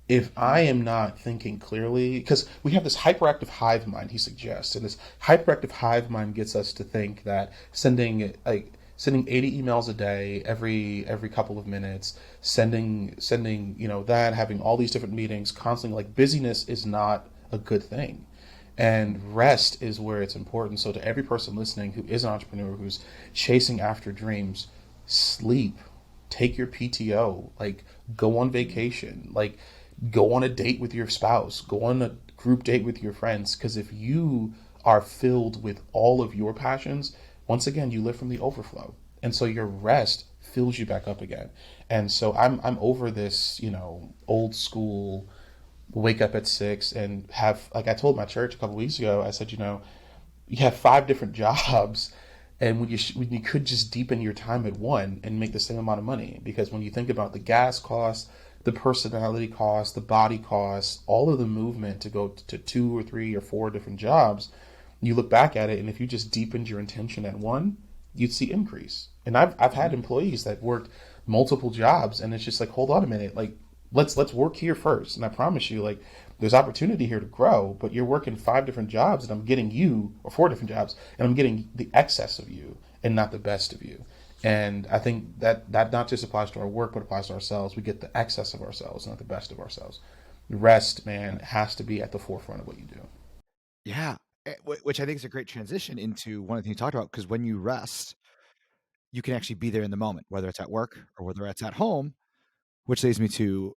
If I am not thinking clearly, because we have this hyperactive hive mind, he suggests, and this hyperactive hive mind gets us to think that sending, like, sending 80 emails a day, every couple of minutes, sending that, having all these different meetings, constantly. Like, busyness is not a good thing, and rest is where it's important. So to every person listening who is an entrepreneur, who's chasing after dreams, sleep, take your PTO, like, go on vacation, like, go on a date with your spouse, go on a group date with your friends. Because if you are filled with all of your passions, once again, you live from the overflow. And so your rest fills you back up again. And so I'm over this, old school wake up at 6 and have, like I told my church a couple weeks ago, I said, you have 5 different jobs, and when you could just deepen your time at one and make the same amount of money. Because when you think about the gas costs, the personality costs, the body costs, all of the movement to go to 2 or 3 or 4 different jobs, you look back at it, and if you just deepened your intention at one, you'd see increase. And I've had employees that worked multiple jobs, and it's just like, hold on a minute, like, let's work here first. And I promise you, like, there's opportunity here to grow, but you're working 5 different jobs, and I'm getting you, or 4 different jobs, and I'm getting the excess of you and not the best of you. And I think that not just applies to our work, but applies to ourselves. We get the excess of ourselves, not the best of ourselves. Rest, man, has to be at the forefront of what you do. Yeah. Which I think is a great transition into one of the things you talked about, because when you rest, you can actually be there in the moment, whether it's at work or whether it's at home, which leads me to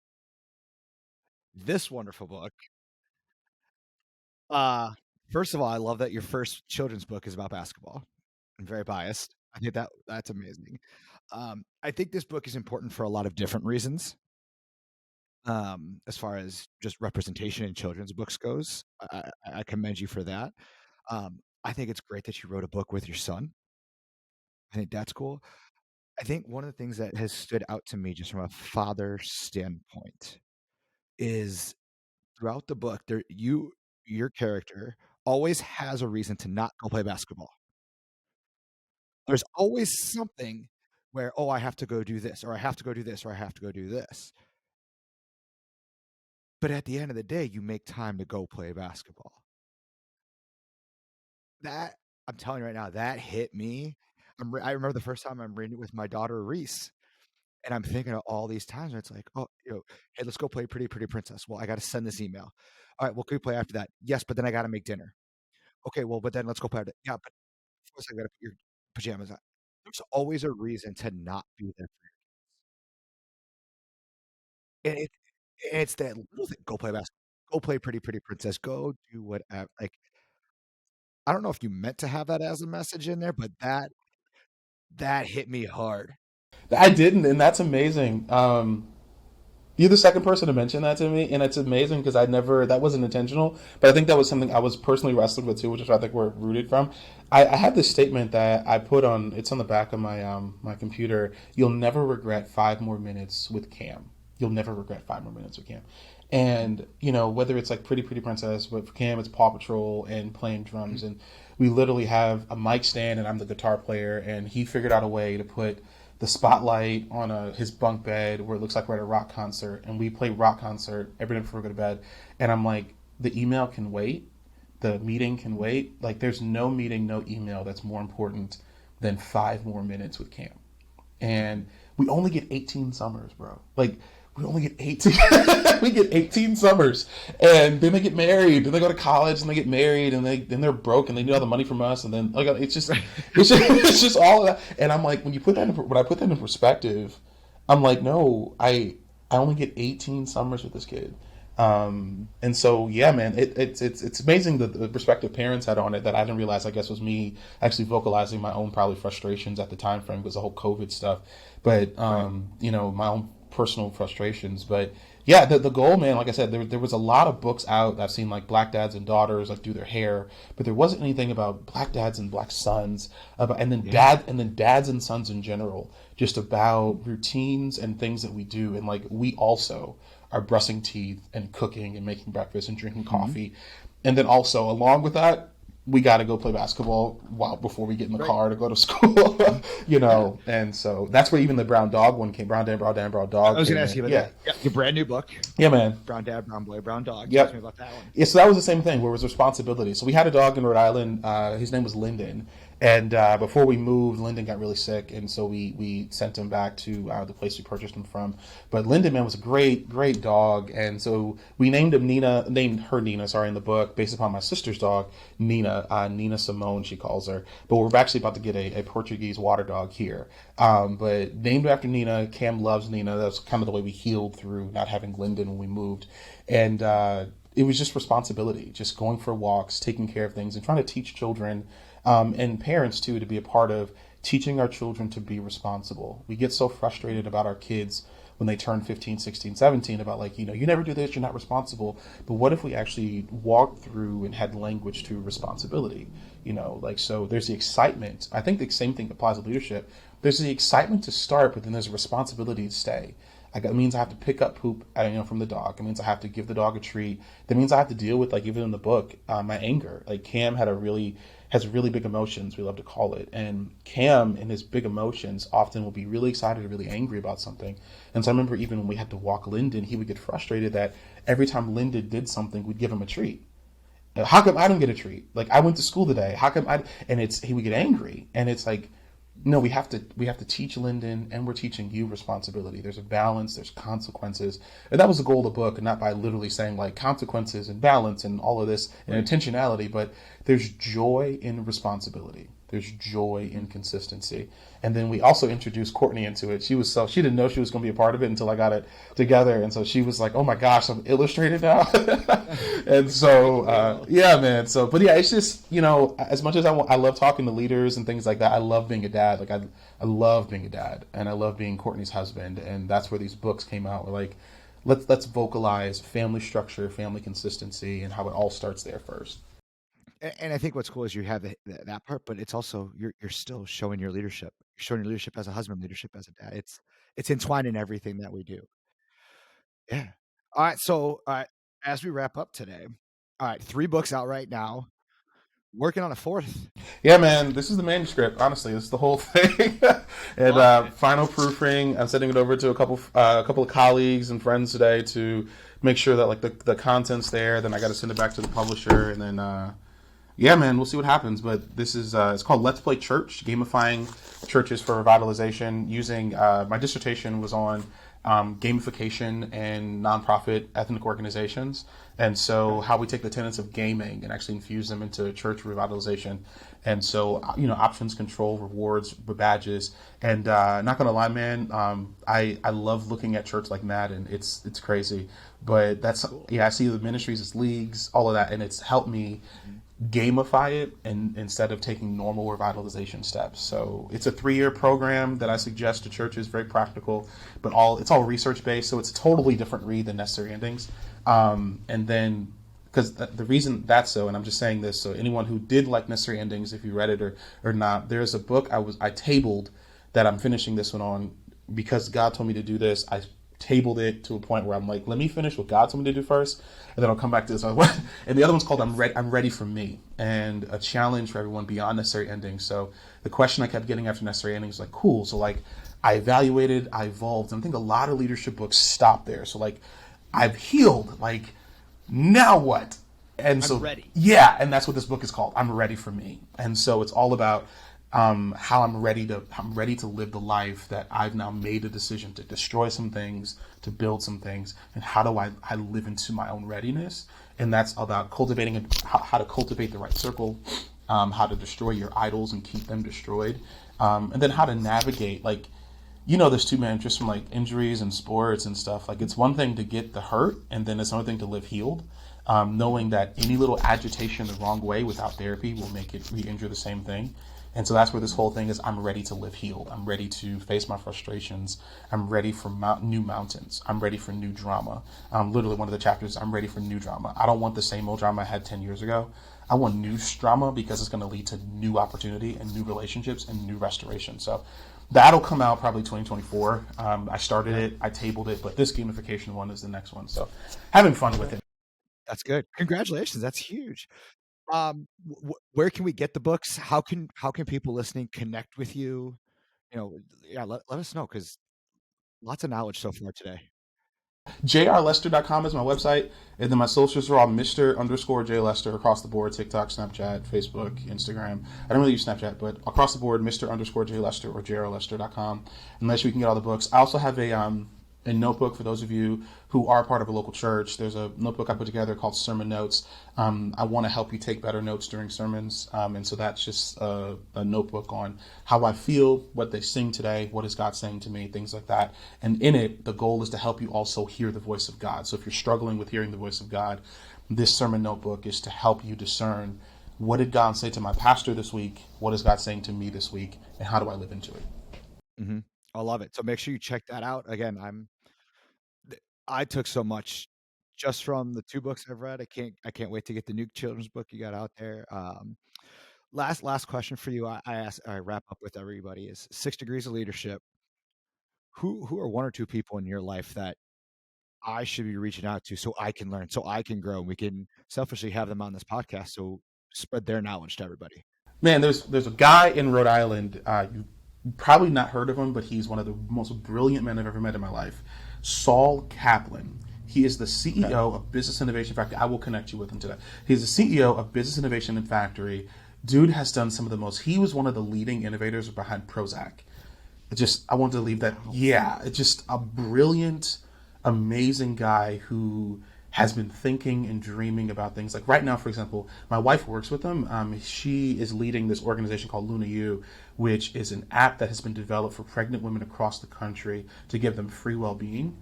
this wonderful book. Uh, First of all, I love that your first children's book is about basketball. I'm very biased. I think that's amazing. I think this book is important for a lot of different reasons. As far as just representation in children's books goes, I commend you for that. I think it's great that you wrote a book with your son. I think that's cool. I think one of the things that has stood out to me just from a father standpoint is throughout the book, your character always has a reason to not go play basketball. There's always something where, oh, I have to go do this, or I have to go do this, or I have to go do this. But at the end of the day, you make time to go play basketball. That, I'm telling you right now, that hit me. I remember the first time I'm reading it with my daughter Reese, and I'm thinking of all these times where it's like, oh, hey, let's go play Pretty Pretty Princess. Well, I got to send this email. All right, well, can we play after that? Yes, but then I got to make dinner. Okay, well, but then let's go play after that. Yeah, but first I got to put your pajamas on. There's always a reason to not be there for you. And it's that little thing. Go play basketball. Go play Pretty Pretty Princess. Go do whatever. Like, I don't know if you meant to have that as a message in there, but that hit me hard. I didn't, and that's amazing. You're the second person to mention that to me, and it's amazing because that wasn't intentional, but I think that was something I was personally wrestling with too, which is why I think we're rooted from. I had this statement that I put on, it's on the back of my computer. You'll never regret 5 more minutes with Cam. You'll never regret 5 more minutes with Cam. And, whether it's like Pretty Pretty Princess, but for Cam, it's Paw Patrol and playing drums. And we literally have a mic stand, and I'm the guitar player, and he figured out a way to put the spotlight on his bunk bed where it looks like we're at a rock concert, and we play rock concert every night before we go to bed. And I'm like, the email can wait, the meeting can wait. Like, there's no meeting, no email that's more important than 5 more minutes with Cam. And we only get 18 summers, bro. Like, we only get 18. We get 18 summers, and then they get married, and they go to college, and they get married, and then they're broke, and they need all the money from us, and then like it's just all of that. And I'm like, when I put that in perspective, I'm like, no, I only get 18 summers with this kid. And so, yeah, man, it's amazing the perspective parents had on it that I didn't realize, I guess, was me actually vocalizing my own probably frustrations at the time frame because the whole COVID stuff, but my own personal frustrations. But yeah, the goal, man, like I said, there was a lot of books out. I've seen like black dads and daughters like do their hair, but there wasn't anything about black dads and black sons, dads and sons in general, just about routines and things that we do. And like, we also are brushing teeth and cooking and making breakfast and drinking coffee. And then also along with that, we got to go play basketball before we get in the car to go to school, And so that's where even the Brown Dog one came. Brown Dad, Brown Dog. I was going to ask you about that. Yeah, your brand new book. Yeah, man. Brown Dad, Brown Boy, Brown Dog. Yeah. Tell me about that one. Yeah, so that was the same thing where it was responsibility. So we had a dog in Rhode Island. His name was Lyndon. And before we moved, Lyndon got really sick, and so we sent him back to the place we purchased him from. But Lyndon, man, was a great dog, and so we named her Nina, sorry, in the book, based upon my sister's dog, Nina, Nina Simone, she calls her. But we're actually about to get a Portuguese water dog here. But named after Nina, Cam loves Nina. That's kind of the way we healed through not having Lyndon when we moved, and it was just responsibility, just going for walks, taking care of things, and trying to teach children and parents too to be a part of teaching our children to be responsible. We get so frustrated about our kids when they turn 15, 16, 17 about like, you never do this, you're not responsible. But what if we actually walked through and had language to responsibility? Like, so there's the excitement. I think the same thing applies to leadership. There's the excitement to start, but then there's a responsibility to stay. Like, it means I have to pick up poop, from the dog. It means I have to give the dog a treat. That means I have to deal with, like, even in the book, my anger. Like, Cam has really big emotions, we love to call it. And Cam, in his big emotions, often will be really excited or really angry about something. And so I remember even when we had to walk Lyndon, he would get frustrated that every time Lyndon did something, we'd give him a treat. How come I don't get a treat? Like, I went to school today. How come I? And he would get angry, and it's like, no, we have to teach Lyndon, and we're teaching you responsibility. There's a balance. There's consequences, and that was the goal of the book, and not by literally saying like consequences and balance and all of this and intentionality, but there's joy in responsibility. There's joy in consistency. And then we also introduced Courtney into it. She didn't know she was going to be a part of it until I got it together. And so she was like, oh my gosh, I'm illustrated now. And so, yeah, man. So, but yeah, it's just, as much as I love talking to leaders and things like that, I love being a dad. Like, I love being a dad, and I love being Courtney's husband. And that's where these books came out. We're like, let's vocalize family structure, family consistency, and how it all starts there first. And I think what's cool is you have that part, but it's also you're still showing your leadership. You're showing your leadership as a husband, leadership as a dad. It's entwined in everything that we do. Yeah. All right. So, all right, as we wrap up today, all right, 3 books out right now. Working on a fourth. Yeah, man, this is the manuscript. Honestly, this is the whole thing. And final proofing. I'm sending it over to a couple of colleagues and friends today to make sure that like the content's there. Then I got to send it back to the publisher, and then yeah, man, we'll see what happens. But this is it's called Let's Play Church: Gamifying Churches for Revitalization. Using my dissertation was on gamification and nonprofit ethnic organizations, and so how we take the tenets of gaming and actually infuse them into church revitalization. And so options, control, rewards, badges, and not gonna lie, man, I love looking at church like that, and it's crazy. But that's yeah, I see the ministries as leagues, all of that, and it's helped me gamify it and instead of taking normal revitalization steps. So it's a 3-year program that I suggest to churches, very practical, but it's all research based, so it's a totally different read than Necessary Endings. And then because the reason that's so, and I'm just saying this so anyone who did like Necessary Endings, if you read it or not, there's a book I tabled that I'm finishing this one on because God told me to do this. I tabled it to a point where I'm like, let me finish what God told me to do first, and then I'll come back to this other one. And the other one's called I'm Ready for Me, and a challenge for everyone beyond Necessary Endings. So the question I kept getting after Necessary Endings was like, cool. So like, I evaluated, I evolved, and I think a lot of leadership books stop there. So like, I've healed. Like, now what? And I'm so ready. yeah, and that's what this book is called. I'm Ready for Me, and so it's all about how I'm ready to live the life that I've now made a decision to destroy some things, to build some things, and how do I live into my own readiness. And that's about cultivating how to cultivate the right circle, how to destroy your idols and keep them destroyed, and then how to navigate like there's too many just from like injuries and sports and stuff. Like, it's one thing to get the hurt, and then it's another thing to live healed. Knowing that any little agitation the wrong way without therapy will make it re-injure the same thing. And so that's where this whole thing is. I'm ready to live healed. I'm ready to face my frustrations. I'm ready for new mountains. I'm ready for new drama. Literally, one of the chapters, I'm ready for new drama. I don't want the same old drama I had 10 years ago. I want new drama because it's going to lead to new opportunity and new relationships and new restoration. So that'll come out probably 2024. I started it, I tabled it, but this gamification one is the next one. So having fun with it. That's good. Congratulations. That's huge. Where can we get the books? How can people listening connect with you? Yeah, let us know because lots of knowledge so far today. JRLester.com is my website. And then my socials are all Mr. _ J Lester across the board: TikTok, Snapchat, Facebook, Instagram. I don't really use Snapchat, but across the board, Mr. _ J Lester or JRLester.com. Unless we can get all the books. I also have a notebook for those of you who are part of a local church. There's a notebook I put together called Sermon Notes. I want to help you take better notes during sermons. And so that's just a notebook on how I feel, what they sing today, what is God saying to me, things like that. And in it, the goal is to help you also hear the voice of God. So if you're struggling with hearing the voice of God, this sermon notebook is to help you discern, what did God say to my pastor this week? What is God saying to me this week? And how do I live into it? Mm-hmm. I love it. So make sure you check that out. Again, I took so much just from the 2 books I've read. I can't wait to get the new children's book you got out there. Last question for you. I wrap up with everybody is 6 Degrees of Leadership. Who are 1 or 2 people in your life that I should be reaching out to so I can learn, so I can grow, and we can selfishly have them on this podcast so spread their knowledge to everybody. Man, there's a guy in Rhode Island. You probably not heard of him, but he's one of the most brilliant men I've ever met in my life. Saul Kaplan. He is the CEO of Business Innovation Factory. I will connect you with him today. He's the CEO of Business Innovation Factory. Dude has done some of the most. He was one of the leading innovators behind Prozac. I wanted to leave that. Yeah, it's just a brilliant, amazing guy who has been thinking and dreaming about things. Like right now, for example, my wife works with him. She is leading this organization called Luna U, which is an app that has been developed for pregnant women across the country to give them free well-being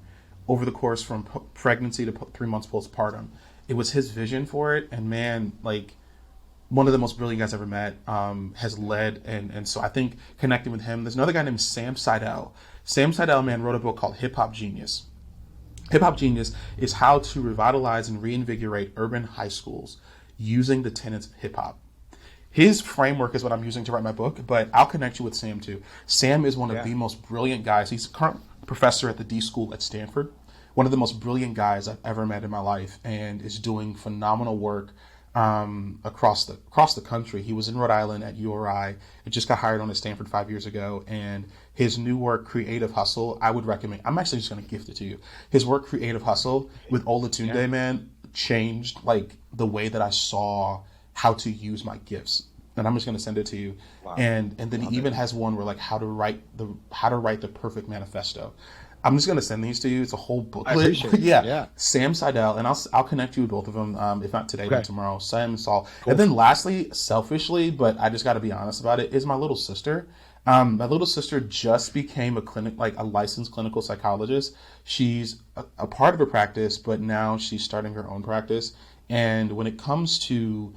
over the course from pregnancy to 3 months postpartum. It was his vision for it, and man, like, one of the most brilliant guys I've ever met, has led, and so I think connecting with him. There's another guy named Sam Seidel. Sam Seidel, man, wrote a book called Hip Hop Genius. Hip Hop Genius is how to revitalize and reinvigorate urban high schools using the tenets of hip hop. His framework is what I'm using to write my book, but I'll connect you with Sam too. Sam is one of the most brilliant guys. He's a current professor at the D School at Stanford. One of the most brilliant guys I've ever met in my life, and is doing phenomenal work across the country. He was in Rhode Island at URI. He just got hired on at Stanford 5 years ago, and his new work, Creative Hustle, I would recommend. I'm actually just going to gift it to you. His work, Creative Hustle, with Olatunde, man, changed like the way that I saw how to use my gifts. And I'm just going to send it to you. Wow. And then he even has one where like how to write the perfect manifesto. I'm just going to send these to you. It's a whole booklet. I appreciate it. Yeah. Sam Seidel, and I'll connect you with both of them, if not today, then tomorrow. Sam and Saul. Cool. And then lastly, selfishly, but I just got to be honest about it, is my little sister. My little sister just became a licensed clinical psychologist. She's a part of a practice, but now she's starting her own practice. And when it comes to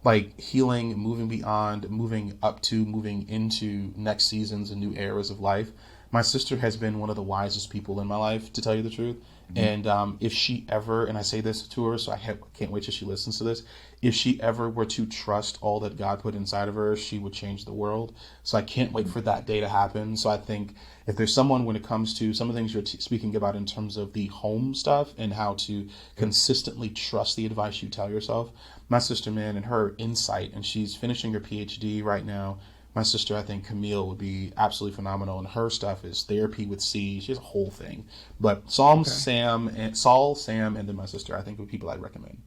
like healing, moving beyond, moving up to, moving into next seasons and new eras of life, my sister has been one of the wisest people in my life, to tell you the truth. Mm-hmm. And if she ever, and I say this to her, so I can't wait till she listens to this, if she ever were to trust all that God put inside of her, she would change the world. So I can't wait for that day to happen. So I think if there's someone, when it comes to some of the things you're speaking about in terms of the home stuff and how to consistently trust the advice you tell yourself, my sister, man, and her insight, and she's finishing her PhD right now. My sister, I think Camille, would be absolutely phenomenal, and her stuff is therapy with C. She has a whole thing. But Saul, Sam, and then my sister, I think, would be people I'd recommend.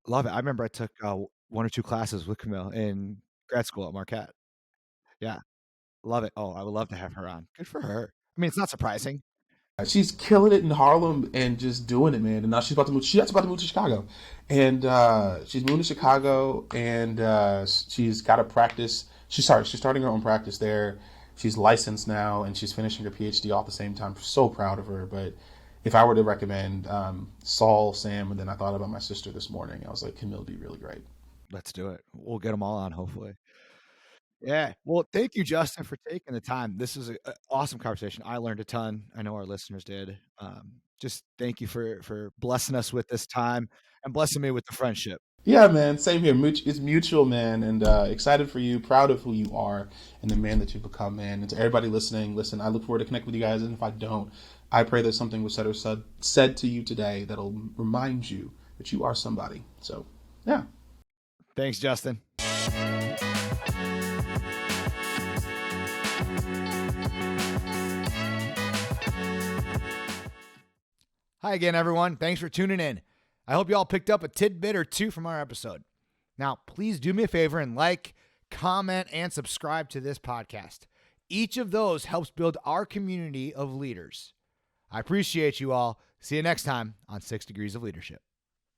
Love it. I remember I took 1 or 2 classes with Camille in grad school at Marquette. Yeah, love it. Oh, I would love to have her on. Good for her. I mean, it's not surprising. She's killing it in Harlem and just doing it, man. And now she's about to move. She's about to move to Chicago, and she's moving to Chicago, and she's got a practice. She's starting her own practice there. She's licensed now, and she's finishing her PhD all at the same time. I'm so proud of her. But if I were to recommend Saul, Sam, and then I thought about my sister this morning, I was like, Camille would be really great. Let's do it. We'll get them all on, hopefully. Yeah. Well, thank you, Justin, for taking the time. This was an awesome conversation. I learned a ton. I know our listeners did. Just thank you for blessing us with this time and blessing me with the friendship. Yeah, man. Same here. It's mutual, man. And excited for you, proud of who you are and the man that you've become, man. And to everybody listening, listen, I look forward to connect with you guys. And if I don't, I pray that something was said to you today that'll remind you that you are somebody. So, yeah. Thanks, Justin. Hi again, everyone. Thanks for tuning in. I hope you all picked up a tidbit or two from our episode. Now, please do me a favor and like, comment, and subscribe to this podcast. Each of those helps build our community of leaders. I appreciate you all. See you next time on 6 Degrees of Leadership.